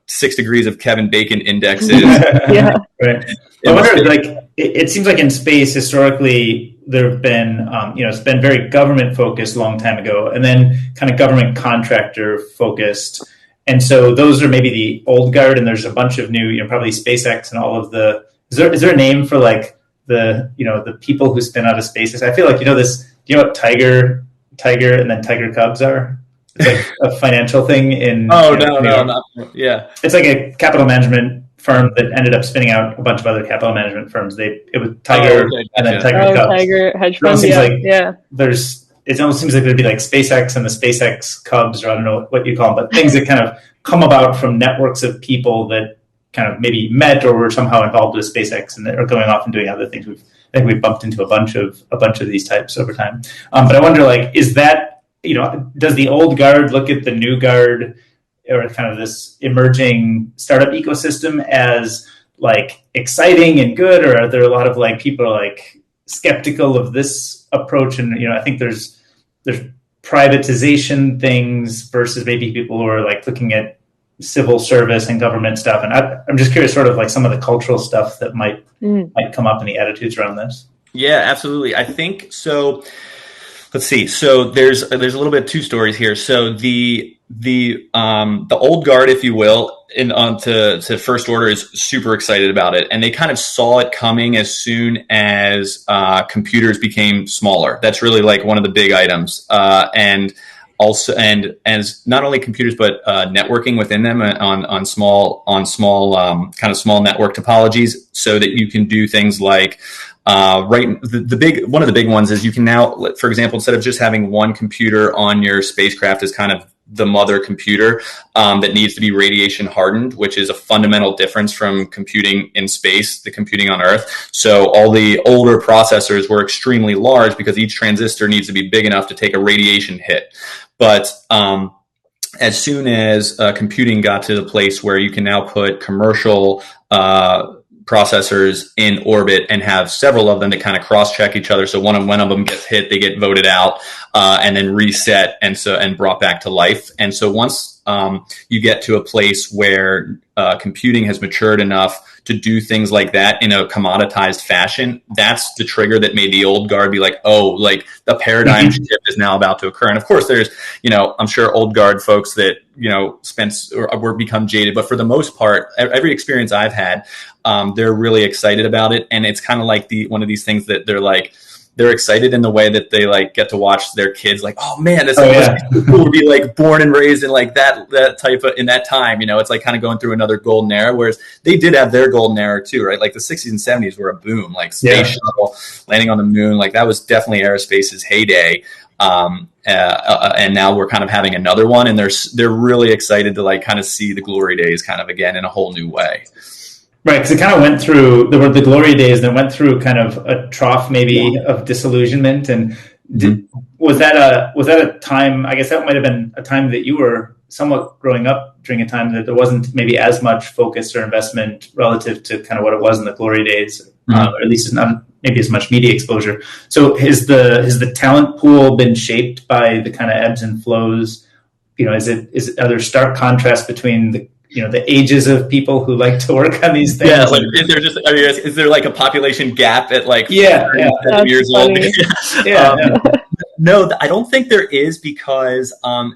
6 degrees of Kevin Bacon index is. Yeah. Right. I wonder, like, it seems like in space historically there have been, it's been very government focused a long time ago, and then kind of government contractor focused. And so those are maybe the old guard, and there's a bunch of new, probably SpaceX and all of the. Is there a name for like the people who spin out of SpaceX? I feel like this. Do you know what Tiger and then Tiger Cubs are? It's like a financial thing in. Oh no, yeah. It's like a capital management firm that ended up spinning out a bunch of other capital management firms. It was Tiger and then Tiger Cubs. Tiger hedge fund. It almost seems like there'd be like SpaceX and the SpaceX Cubs, or I don't know what you call them, but things that kind of come about from networks of people that kind of maybe met or were somehow involved with SpaceX and are going off and doing other things. I think we've bumped into a bunch of these types over time. But I wonder, like, is that, does the old guard look at the new guard or kind of this emerging startup ecosystem as like exciting and good, or are there a lot of like people like skeptical of this approach? And I think there's privatization things versus maybe people who are like looking at civil service and government stuff. And I'm just curious, sort of like some of the cultural stuff that might come up in the attitudes around this. Yeah, absolutely. I think so. Let's see. So there's a little bit of two stories here. So the old guard, if you will, to First Order is super excited about it, and they kind of saw it coming as soon as computers became smaller. That's really like one of the big items, and also and as not only computers but networking within them on small kind of small network topologies, so that you can do things like. One of the big ones is you can now, for example, instead of just having one computer on your spacecraft as kind of the mother computer that needs to be radiation hardened, which is a fundamental difference from computing in space to computing on Earth. So all the older processors were extremely large because each transistor needs to be big enough to take a radiation hit. But as soon as computing got to the place where you can now put commercial processors in orbit and have several of them that kind of cross-check each other. So one of them gets hit, they get voted out, and then reset and brought back to life. And so once you get to a place where computing has matured enough to do things like that in a commoditized fashion, that's the trigger that made the old guard be like, oh, like the paradigm shift is now about to occur. And of course, there's, I'm sure old guard folks that, spent or were become jaded, but for the most part, every experience I've had, they're really excited about it. And it's kind of like one of these things that they're excited in the way that they like get to watch their kids like, oh man, this cool to be like born and raised in like that type of, in that time, it's like kind of going through another golden era, whereas they did have their golden era too, right? Like the 60s and 70s were a boom, like space shuttle, landing on the moon. Like that was definitely aerospace's heyday. And now we're kind of having another one, and they're really excited to like kind of see the glory days kind of again in a whole new way. Right, because it kind of went through, there were the glory days, and then went through kind of a trough maybe of disillusionment. And was that a time, I guess that might have been a time that you were somewhat growing up during a time that there wasn't maybe as much focus or investment relative to kind of what it was in the glory days, or at least not maybe as much media exposure. So has the talent pool been shaped by the kind of ebbs and flows? Are there stark contrasts between the ages of people who like to work on these things? Yeah, like is there like a population gap at like 30 years old? No, I don't think there is, because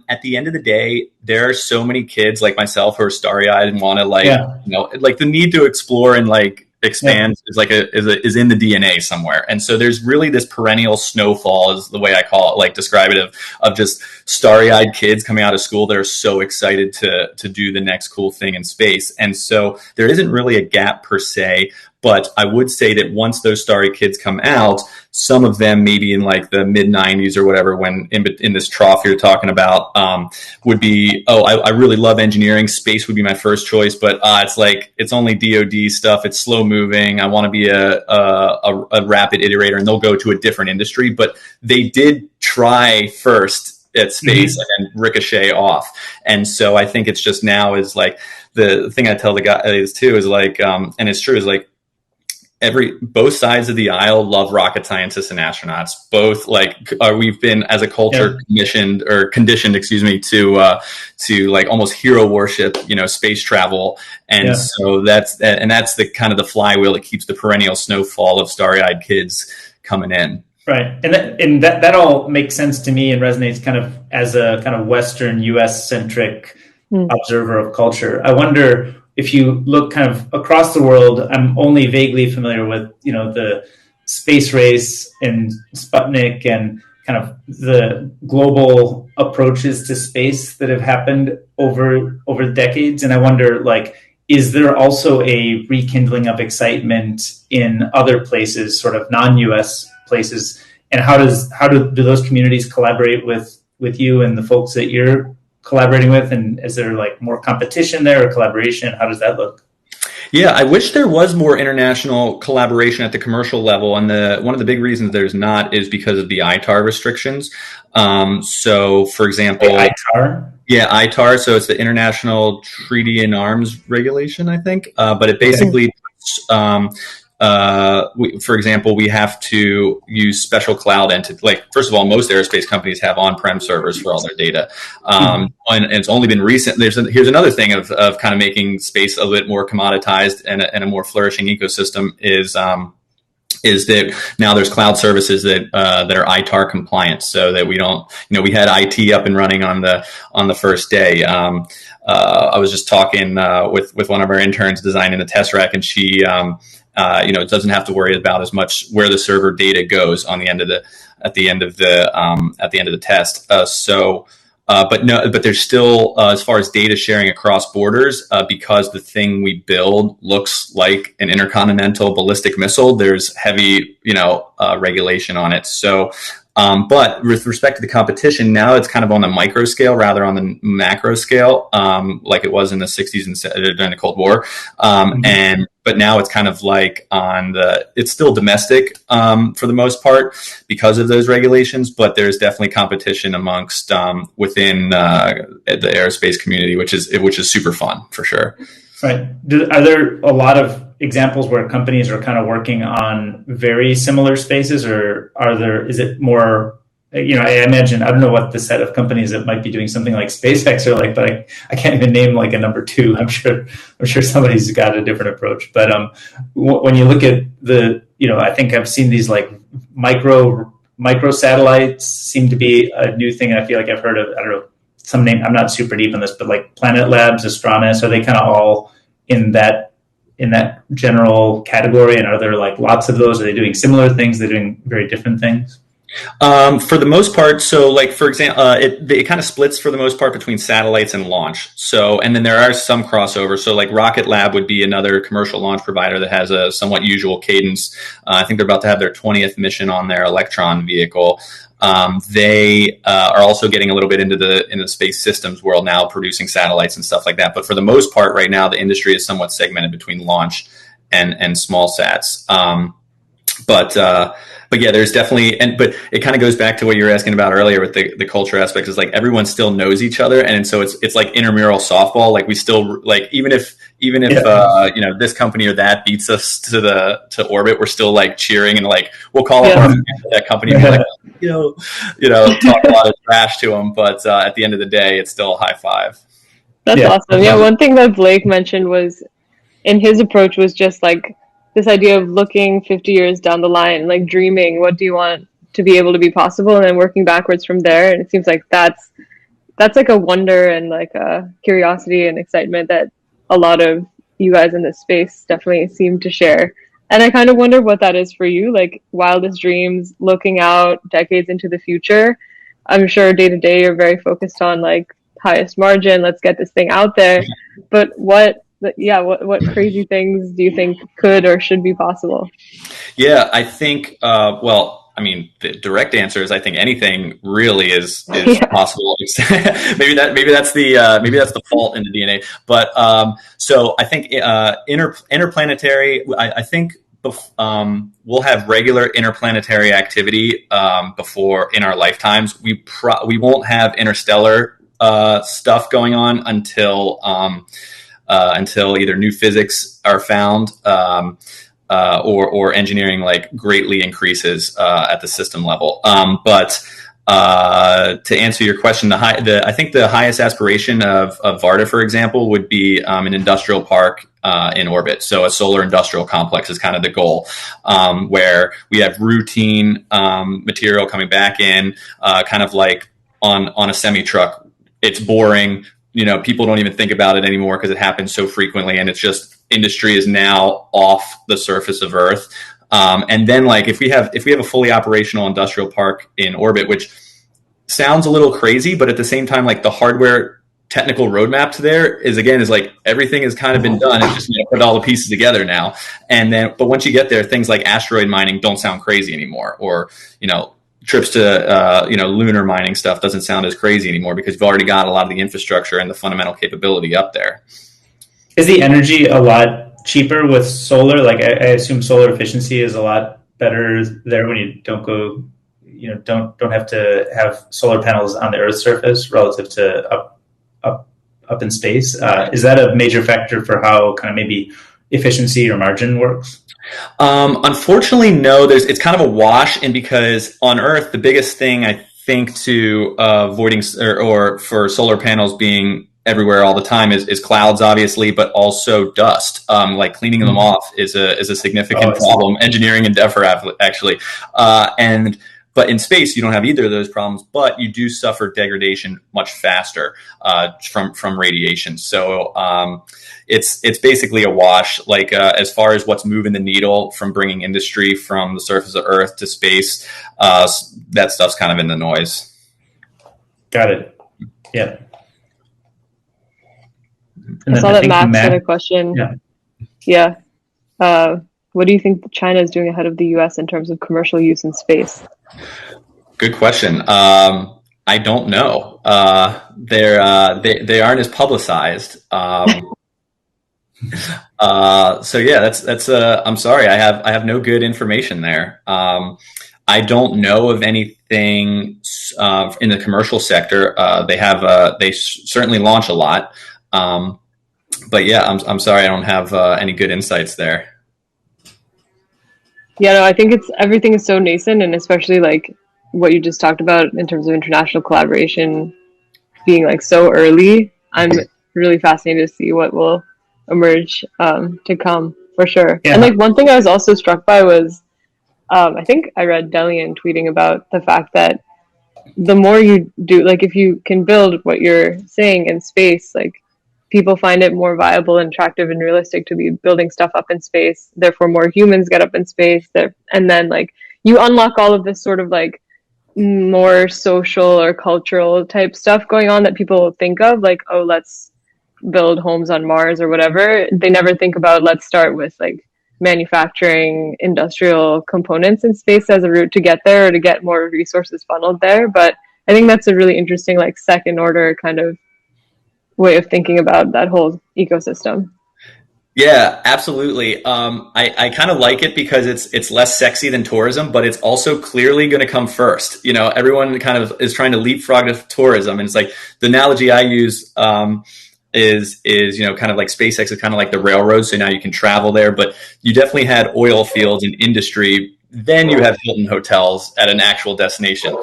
at the end of the day, there are so many kids like myself who are starry-eyed and want to like the need to explore and like expand is in the DNA somewhere. And so there's really this perennial snowfall, is the way I call it, like describe it, of just starry-eyed kids coming out of school that are so excited to do the next cool thing in space. And so there isn't really a gap per se, but I would say that once those starry kids come out, some of them maybe in like the mid 90s or whatever, when in this trough you're talking about, would be, I really love engineering. Space would be my first choice, but it's only DoD stuff. It's slow moving. I want to be a rapid iterator, and they'll go to a different industry. But they did try first at space and then ricochet off. And so I think it's just now is like the thing I tell the guys too is like, and it's true, is like, both sides of the aisle love rocket scientists and astronauts. Both we've been as a culture conditioned, to like almost hero worship, space travel. And so that's the kind of the flywheel that keeps the perennial snowfall of starry-eyed kids coming in. Right. And that all makes sense to me and resonates kind of as a kind of Western US centric observer of culture. I wonder, if you look kind of across the world, I'm only vaguely familiar with, the space race and Sputnik and kind of the global approaches to space that have happened over decades. And I wonder, is there also a rekindling of excitement in other places, sort of non-US places? And how do those communities collaborate with you and the folks that you're collaborating with? And is there more competition there or collaboration? How does that look? Yeah, I wish there was more international collaboration at the commercial level. And one of the big reasons there's not is because of the ITAR restrictions. So for example, ITAR? Yeah, ITAR. So it's the International Treaty in Arms Regulation, I think. But it basically, for example, we have to use special cloud entities. First of all, most aerospace companies have on-prem servers for all their data. And it's only been recent. Here's another thing of kind of making space a little bit more commoditized and a more flourishing ecosystem is that now there's cloud services that are ITAR compliant, so that we don't, we had IT up and running on the first day. I was just talking with one of our interns designing the test rack, and she it doesn't have to worry about as much where the server data goes at the end of the test. But there's still, as far as data sharing across borders, because the thing we build looks like an intercontinental ballistic missile, there's heavy, regulation on it. So, but with respect to the competition, now it's kind of on the micro scale rather on the macro scale, like it was in the 60s and during the Cold War. But now it's kind of it's still domestic for the most part because of those regulations, but there's definitely competition amongst within the aerospace community, which is super fun for sure. Right. Are there a lot of examples where companies are kind of working on very similar spaces, or is it more, I imagine, I don't know what the set of companies that might be doing something like SpaceX are like, but I can't even name like a number two. I'm sure somebody's got a different approach. But when you look at I think I've seen these like micro satellites seem to be a new thing. I feel like I've heard of, I don't know, some name. I'm not super deep on this, but like Planet Labs, Astronis, are they kind of all in that general category? And are there like lots of those? Are they doing similar things? They're doing very different things? For the most part, so like for example, it kind of splits for the most part between satellites and launch. So, and then there are some crossovers. So like Rocket Lab would be another commercial launch provider that has a somewhat usual cadence. I think they're about to have their 20th mission on their Electron vehicle. They are also getting a little bit into the space systems world now, producing satellites and stuff like that. But for the most part, right now, the industry is somewhat segmented between launch and small sats. But yeah, there's definitely, but it kind of goes back to what you were asking about earlier with the culture aspect, is like everyone still knows each other. And so it's like intramural softball. Like we still, like, even if this company or that beats us to orbit, we're still like cheering and like, we'll call up that company and be like, talk a lot of trash to them. But at the end of the day, it's still a high five. That's awesome. Yeah. One thing that Blake mentioned was in his approach was just like, this idea of looking 50 years down the line, like dreaming, what do you want to be able to be possible, and then working backwards from there. And it seems like that's like a wonder and like a curiosity and excitement that a lot of you guys in this space definitely seem to share. And I kind of wonder what that is for you, like wildest dreams, looking out decades into the future. I'm sure day to day you're very focused on like highest margin, let's get this thing out there. But what crazy things do you think could or should be possible? Yeah, I think, the direct answer is I think anything really is possible. maybe that's the fault in the DNA. But so I think interplanetary. I think we'll have regular interplanetary activity before in our lifetimes. We won't have interstellar stuff going on until either new physics are found or engineering like greatly increases at the system level. But to answer your question, I think the highest aspiration of Varda, for example, would be an industrial park in orbit. So a solar industrial complex is kind of the goal, where we have routine material coming back in, kind of like on a semi truck. It's boring. People don't even think about it anymore because it happens so frequently, and it's just industry is now off the surface of Earth. And then, like, if we have a fully operational industrial park in orbit, which sounds a little crazy, but at the same time, like the hardware technical roadmap to there is like everything has kind of been done. It's just put all the pieces together now. And then, but once you get there, things like asteroid mining don't sound crazy anymore, or trips to lunar mining stuff doesn't sound as crazy anymore because you've already got a lot of the infrastructure and the fundamental capability up there. Is the energy a lot cheaper with solar? Like I assume solar efficiency is a lot better there when you don't go, don't have to have solar panels on the Earth's surface relative to up in space. Is that a major factor for how kind of maybe efficiency or margin works? Unfortunately, no. It's kind of a wash, and because on Earth, the biggest thing I think to avoiding or for solar panels being everywhere all the time is clouds, obviously, but also dust. Like cleaning them off is a significant problem, engineering endeavor actually. But in space, you don't have either of those problems, but you do suffer degradation much faster from radiation. So it's basically a wash. Like as far as what's moving the needle from bringing industry from the surface of Earth to space, that stuff's kind of in the noise. Got it. Yeah. I saw that Max had a question. Yeah. What do you think China is doing ahead of the U.S. in terms of commercial use in space? Good question. I don't know. They aren't as publicized. So yeah, that's. I'm sorry. I have no good information there. I don't know of anything in the commercial sector. They certainly launch a lot. yeah, I'm sorry I don't have any good insights there. Yeah, no, I think everything is so nascent, and especially like what you just talked about in terms of international collaboration being like so early. I'm really fascinated to see what will emerge to come for sure. Yeah. And like one thing I was also struck by was I think I read Delian tweeting about the fact that the more you do, like if you can build what you're saying in space, like people find it more viable and attractive and realistic to be building stuff up in space. Therefore, more humans get up in space. And then like you unlock all of this sort of like more social or cultural type stuff going on that people think of, like, oh, let's build homes on Mars or whatever. They never think about, let's start with like manufacturing industrial components in space as a route to get there or to get more resources funneled there. But I think that's a really interesting like second order kind of way of thinking about that whole ecosystem. Yeah, absolutely. I kind of like it because it's less sexy than tourism, but it's also clearly going to come first. You know, everyone kind of is trying to leapfrog to tourism, and it's like the analogy I use is you know, kind of like SpaceX is kind of like the railroad. So now you can travel there, but you definitely had oil fields and industry. Then you have Hilton hotels at an actual destination.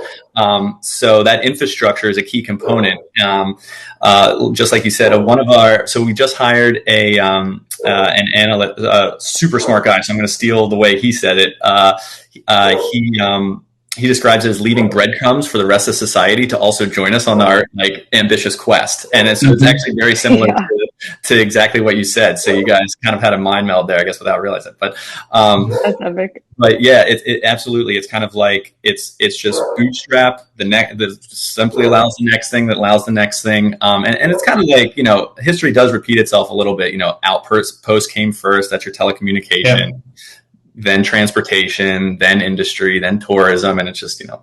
So that infrastructure is a key component. Just like you said, so we just hired an analyst, super smart guy. So I'm going to steal the way he said it. He describes it as leaving breadcrumbs for the rest of society to also join us on our like ambitious quest. And it's actually very similar to exactly what you said. So you guys kind of had a mind meld there, I guess, without realizing it. But that's epic. But yeah, it absolutely. It's kind of like it's just bootstrap that simply allows the next thing that allows the next thing. And it's kind of like, you know, history does repeat itself a little bit. You know, outpost came first. That's your telecommunication. Yeah. Then transportation, then industry, then tourism, and it's just, you know.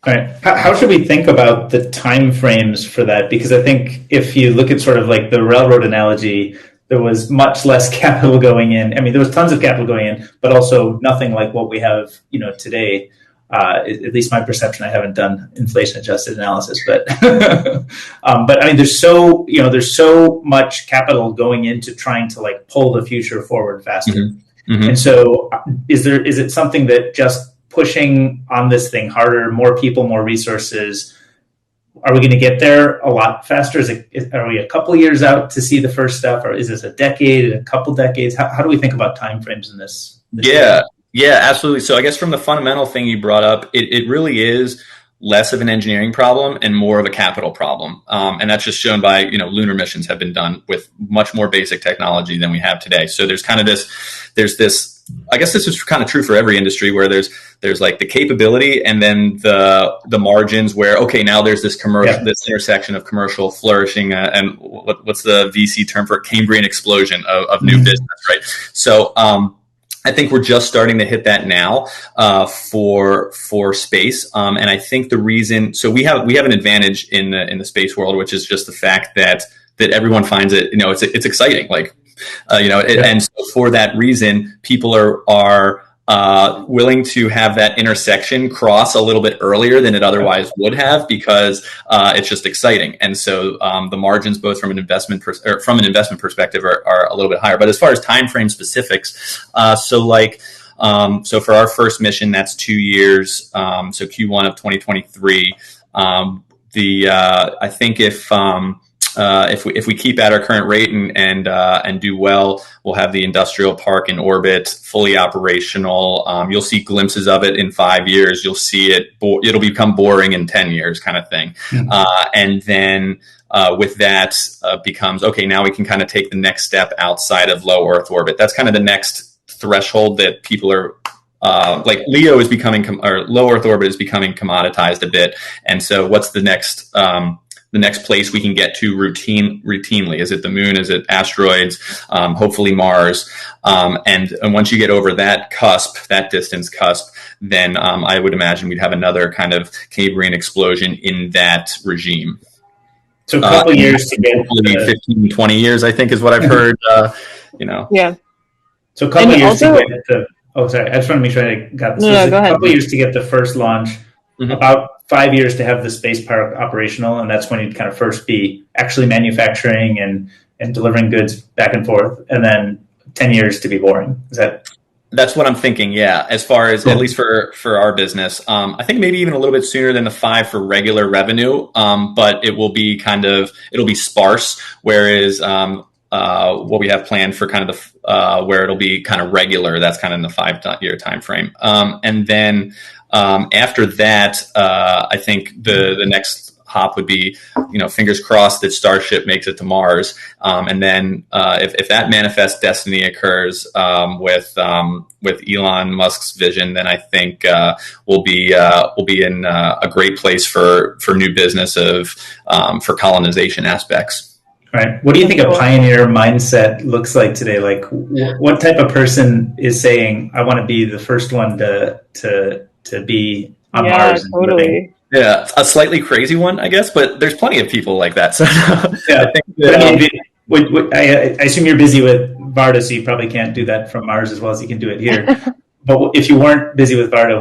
All right. How should we think about the time frames for that? Because I think if you look at sort of like the railroad analogy, there was much less capital going in. I mean, there was tons of capital going in, but also nothing like what we have, you know, today. At least my perception. I haven't done inflation-adjusted analysis, but but I mean, there's so much capital going into trying to like pull the future forward faster. Mm-hmm. Mm-hmm. And so is it something that just pushing on this thing harder, more people, more resources, are we going to get there a lot faster? Are we a couple years out to see the first stuff, or is this a decade, a couple decades? How do we think about timeframes in this? Yeah, absolutely. So I guess from the fundamental thing you brought up, it really is less of an engineering problem and more of a capital problem. And that's just shown by, you know, lunar missions have been done with much more basic technology than we have today. So there's kind of this, I guess this is kind of true for every industry where there's like the capability and then the margins where, okay, now there's this commercial, this intersection of commercial flourishing and what's the VC term for it? Cambrian explosion of new business, right? So, I think we're just starting to hit that now for space, and I think the reason. So we have an advantage in the space world, which is just the fact that everyone finds it. You know, it's exciting. Like, and so for that reason, people are willing to have that intersection cross a little bit earlier than it otherwise would have because it's just exciting. And so the margins, both from an investment perspective, are a little bit higher. But as far as time frame specifics, so for our first mission, that's 2 years. So Q1 of 2023. I think if we keep at our current rate and do well, we'll have the industrial park in orbit, fully operational. You'll see glimpses of it in 5 years. You'll see it'll become boring in 10 years, kind of thing. Mm-hmm. And then with that becomes okay. Now we can kind of take the next step outside of low Earth orbit. That's kind of the next threshold that people are. Like LEO is becoming, or low Earth orbit is becoming commoditized a bit. And so, what's the next place we can get to routinely? Is it the moon? Is it asteroids? Hopefully Mars. And once you get over that distance cusp, then I would imagine we'd have another kind of Cambrian explosion in that regime. So a couple years to get 15, 20 years, I think, is what I've heard. Yeah. So a couple years to get the. Oh, sorry. I just want to make sure I got this. No, go ahead. A couple years to get the first launch. Mm-hmm. About 5 years to have the space park operational, and that's when you'd kind of first be actually manufacturing and and delivering goods back and forth, and then 10 years to be boring. Is that? That's what I'm thinking. Yeah. As far as, at least for our business, I think maybe even a little bit sooner than the 5 for regular revenue. But it will be it'll be sparse. Whereas, what we have planned for kind of where it'll be kind of regular, that's kind of in the 5-year time frame. And then, after that, I think the next hop would be, fingers crossed that Starship makes it to Mars. And then if that manifest destiny occurs with Elon Musk's vision, then I think we'll be in a great place for new business for colonization aspects. Right. What do you think a pioneer mindset looks like today? Like, what type of person is saying, "I want to be the first one to be on Mars"? Totally. Yeah, a slightly crazy one, I guess, but there's plenty of people like that. So yeah, I assume you're busy with Varda, so you probably can't do that from Mars as well as you can do it here. But if you weren't busy with Varda,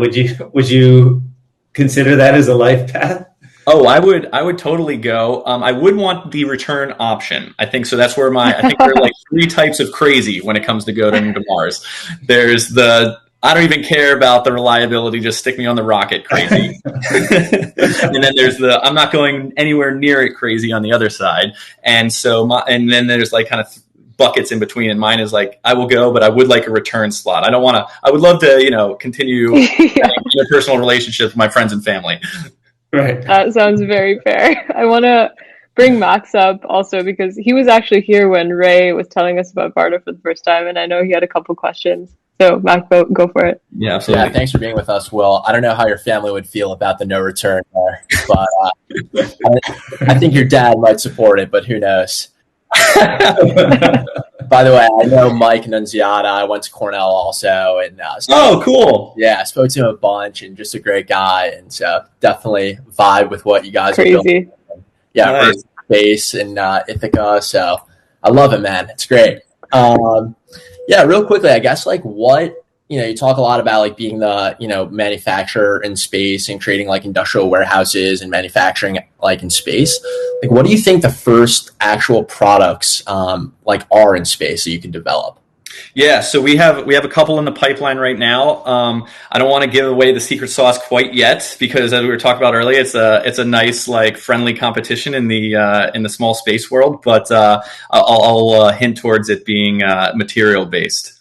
would you consider that as a life path? Oh, I would totally go. I would want the return option. I think so. That's where I think there are like 3 types of crazy when it comes to going to Mars. There's the I don't even care about the reliability, just stick me on the rocket crazy. And then there's I'm not going anywhere near it crazy on the other side. And so and then there's like kind of buckets in between, and mine is like, I will go, but I would like a return slot. I would love to, continue interpersonal relationships with my friends and family. Right. That sounds very fair. I want to bring Max up also because he was actually here when Ray was telling us about Varda for the first time, and I know he had a couple questions. So, Max, go for it. Yeah, absolutely. Yeah, thanks for being with us, Will. I don't know how your family would feel about the no return there, but I think your dad might support it, but who knows? By the way, I know Mike Nunziata. I went to Cornell also, and cool. Yeah, I spoke to him a bunch, and just a great guy, and so definitely vibe with what you guys are doing. Yeah, nice. Space and Ithaca. So I love it, man. It's great. Yeah, real quickly, I guess like what you talk a lot about like being the manufacturer in space and creating like industrial warehouses and manufacturing like in space. Like, what do you think the first actual products like are in space that you can develop? Yeah, so we have a couple in the pipeline right now. I don't want to give away the secret sauce quite yet because, as we were talking about earlier, it's a nice like friendly competition in the small space world. But I'll hint towards it being material based.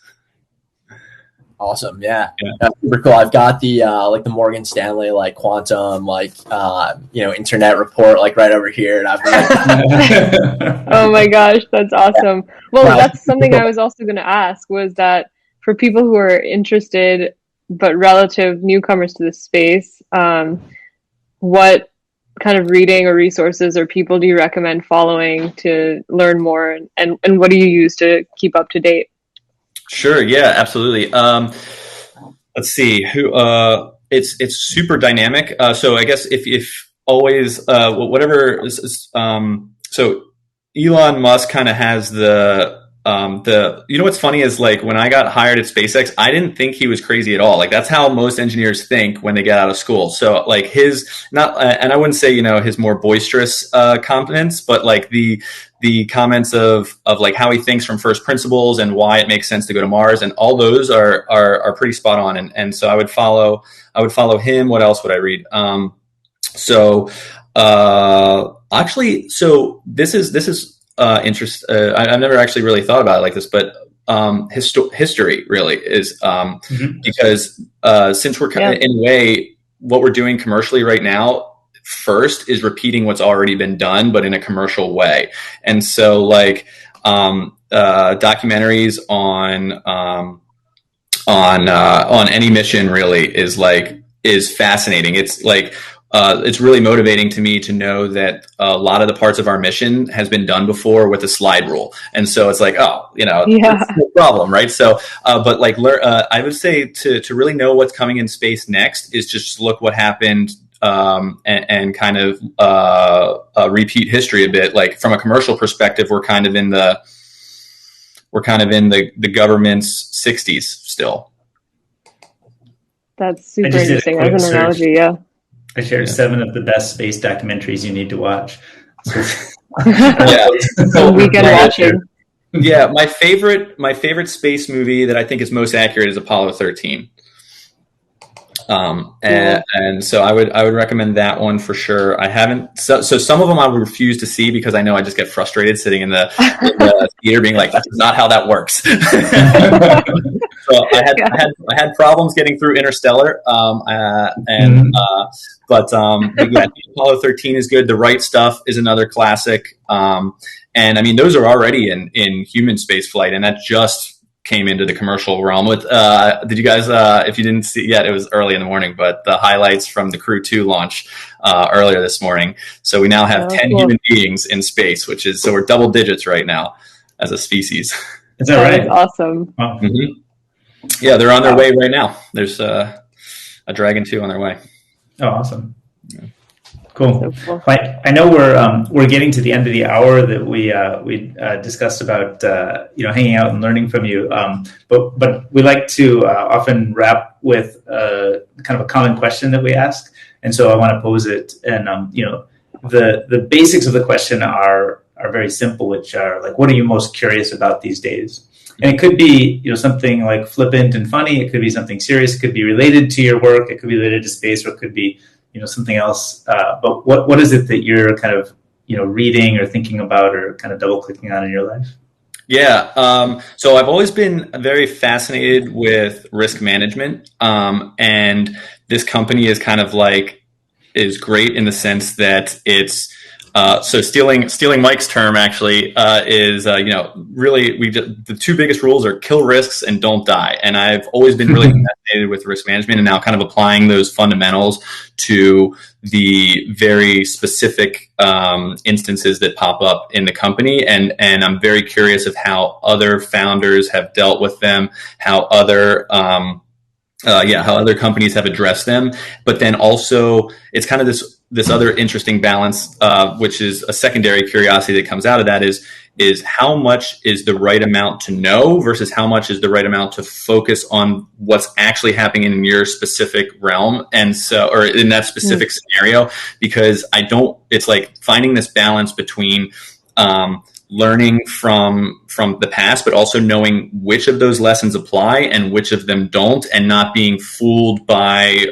Awesome, yeah. That's super cool. I've got the like the Morgan Stanley like quantum like internet report like right over here, and I've oh my gosh, that's awesome. Well, that's something I was also going to ask was that for people who are interested but relative newcomers to this space, what kind of reading or resources or people do you recommend following to learn more, and what do you use to keep up to date? Sure. Yeah, absolutely. Let's see it's super dynamic. So I guess if always, whatever, so Elon Musk kind of has what's funny is like when I got hired at SpaceX, I didn't think he was crazy at all. Like that's how most engineers think when they get out of school. So like his and I wouldn't say his more boisterous comments, but like the comments of like how he thinks from first principles and why it makes sense to go to Mars, and all those are pretty spot on. And so I would follow him. What else would I read? Actually, so this is I've never actually really thought about it like this, but history really is because since we're in a way what we're doing commercially right now first is repeating what's already been done, but in a commercial way. And so like documentaries on any mission really is fascinating. It's like it's really motivating to me to know that a lot of the parts of our mission has been done before with a slide rule. And so it's like, it's no problem, right? So, but like, I would say to really know what's coming in space next is just look what happened and kind of repeat history a bit. Like from a commercial perspective, we're kind of in the government's 60s still. That's super interesting as an analogy. Yeah. I shared 7 of the best space documentaries you need to watch. Yeah. So, weekend watching. Yeah, my favorite space movie that I think is most accurate is Apollo 13. And so I would recommend that one for sure. I haven't, so some of them I would refuse to see because I know I just get frustrated sitting in the theater being like, that's not how that works. So I had problems getting through Interstellar. But yeah, Apollo 13 is good. The Right Stuff is another classic. And I mean, those are already in human space flight, and that just came into the commercial realm with did you guys if you didn't see yet, it was early in the morning, but the highlights from the Crew 2 launch earlier this morning. So we now have 10 human beings in space, so we're double digits right now as a species. Is that right? That's awesome. Wow. Mm-hmm. Yeah, they're on their way right now. There's a Dragon 2 on their way. Oh, awesome. Yeah. Cool. So cool. I know we're getting to the end of the hour that we discussed about hanging out and learning from you. But we like to often wrap with kind of a common question that we ask, and so I want to pose it. And the basics of the question are very simple, which are like, what are you most curious about these days? And it could be something like flippant and funny. It could be something serious. It could be related to your work. It could be related to space, or it could be something else. But what is it that you're kind of reading or thinking about or kind of double clicking on in your life? Yeah. So I've always been very fascinated with risk management. And this company is kind of is great in the sense that it's so stealing Mike's term actually is really the two biggest rules are kill risks and don't die. And I've always been really fascinated with risk management, and now kind of applying those fundamentals to the very specific instances that pop up in the company. And I'm very curious of how other founders have dealt with them, how other companies have addressed them. But then also it's kind of this other interesting balance, which is a secondary curiosity that comes out of that is how much is the right amount to know versus how much is the right amount to focus on what's actually happening in your specific realm. And so, or in that specific scenario, because it's like finding this balance between, learning from the past, but also knowing which of those lessons apply and which of them don't, and not being fooled by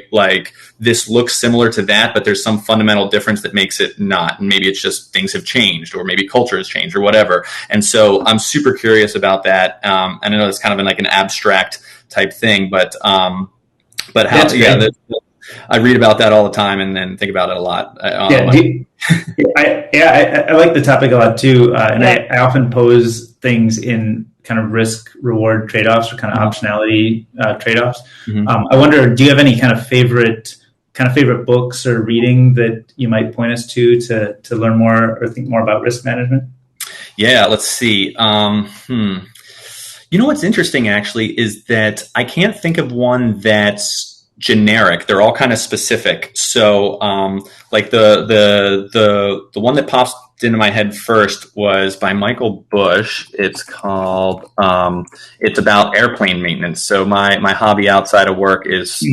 this looks similar to that, but there's some fundamental difference that makes it not. And maybe it's just things have changed, or maybe culture has changed, or whatever. And so I'm super curious about that. And I know it's kind of an abstract type thing, but how? I read about that all the time and then think about it a lot. I like the topic a lot too. I often pose things in kind of risk reward trade-offs, or kind of optionality trade-offs. Mm-hmm. I wonder, do you have any kind of favorite books or reading that you might point us to learn more or think more about risk management? Yeah, let's see. What's interesting actually is that I can't think of one that's generic. They're all kind of specific. So the one that pops into my head first was by Michael Bush. It's called it's about airplane maintenance. So my hobby outside of work is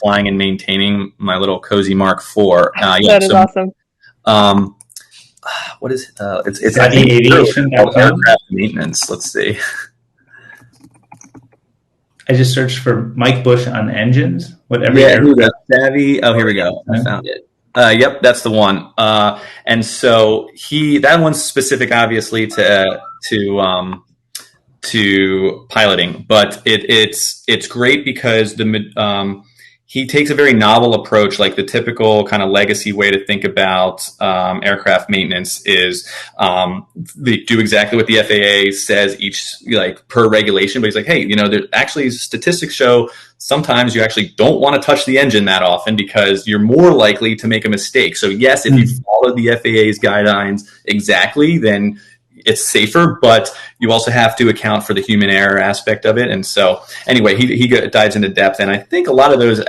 flying and maintaining my little cozy Mark IV. That is awesome. What is it? It's aviation aircraft maintenance. Let's see. I just searched for Mike Bush on engines. Savvy. Oh, here we go. I found it. Yep, that's the one. And so that one's specific, obviously, to piloting, but it's great because he takes a very novel approach. Like the typical kind of legacy way to think about aircraft maintenance is they do exactly what the FAA says per regulation. But he's like, hey, there actually statistics show sometimes you actually don't want to touch the engine that often because you're more likely to make a mistake. So yes, if you follow the FAA's guidelines exactly, then it's safer, but you also have to account for the human error aspect of it. And so anyway, he dives into depth. And I think a lot of those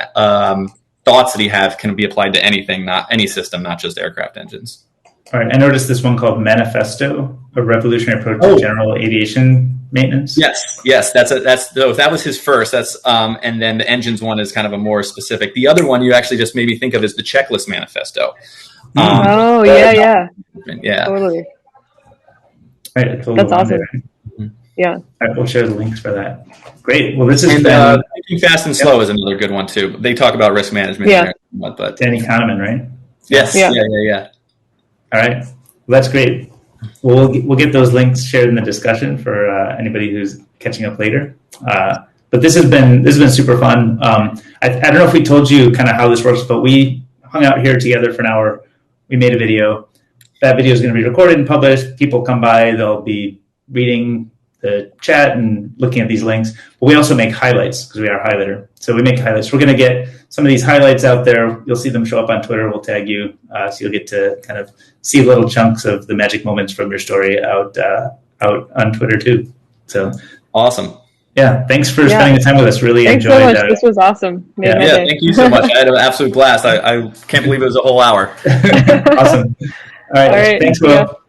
thoughts that he has can be applied to anything, not any system, not just aircraft engines. All right. I noticed this one called Manifesto, a revolutionary approach to general aviation maintenance. Yes. That was his first. That's and then the engines one is kind of a more specific. The other one you actually just made me think of is the Checklist Manifesto. Yeah. Totally. Right, a total That's of awesome. Yeah. All right, we'll share the links for that. Great. Well, this is Thinking Fast and Slow is another good one too. They talk about risk management. Yeah. In there, but Danny Kahneman, right? yes, Yeah. yeah. All right, well, that's great. We'll get those links shared in the discussion for anybody who's catching up later. But this has been super fun. I don't know if we told you kind of how this works, but we hung out here together for an hour. We made a video. That video is going to be recorded and published. People come by, they'll be reading the chat and looking at these links. But we also make highlights because we are a highlighter. So we make highlights. We're going to get some of these highlights out there. You'll see them show up on Twitter. We'll tag you. So you'll get to kind of see little chunks of the magic moments from your story out on Twitter too. So awesome. Yeah, thanks for spending the time with us. Really Thanks enjoyed so much. This was awesome. Thank you so much. I had an absolute blast. I can't believe it was a whole hour. Awesome. All right. Thanks, Will.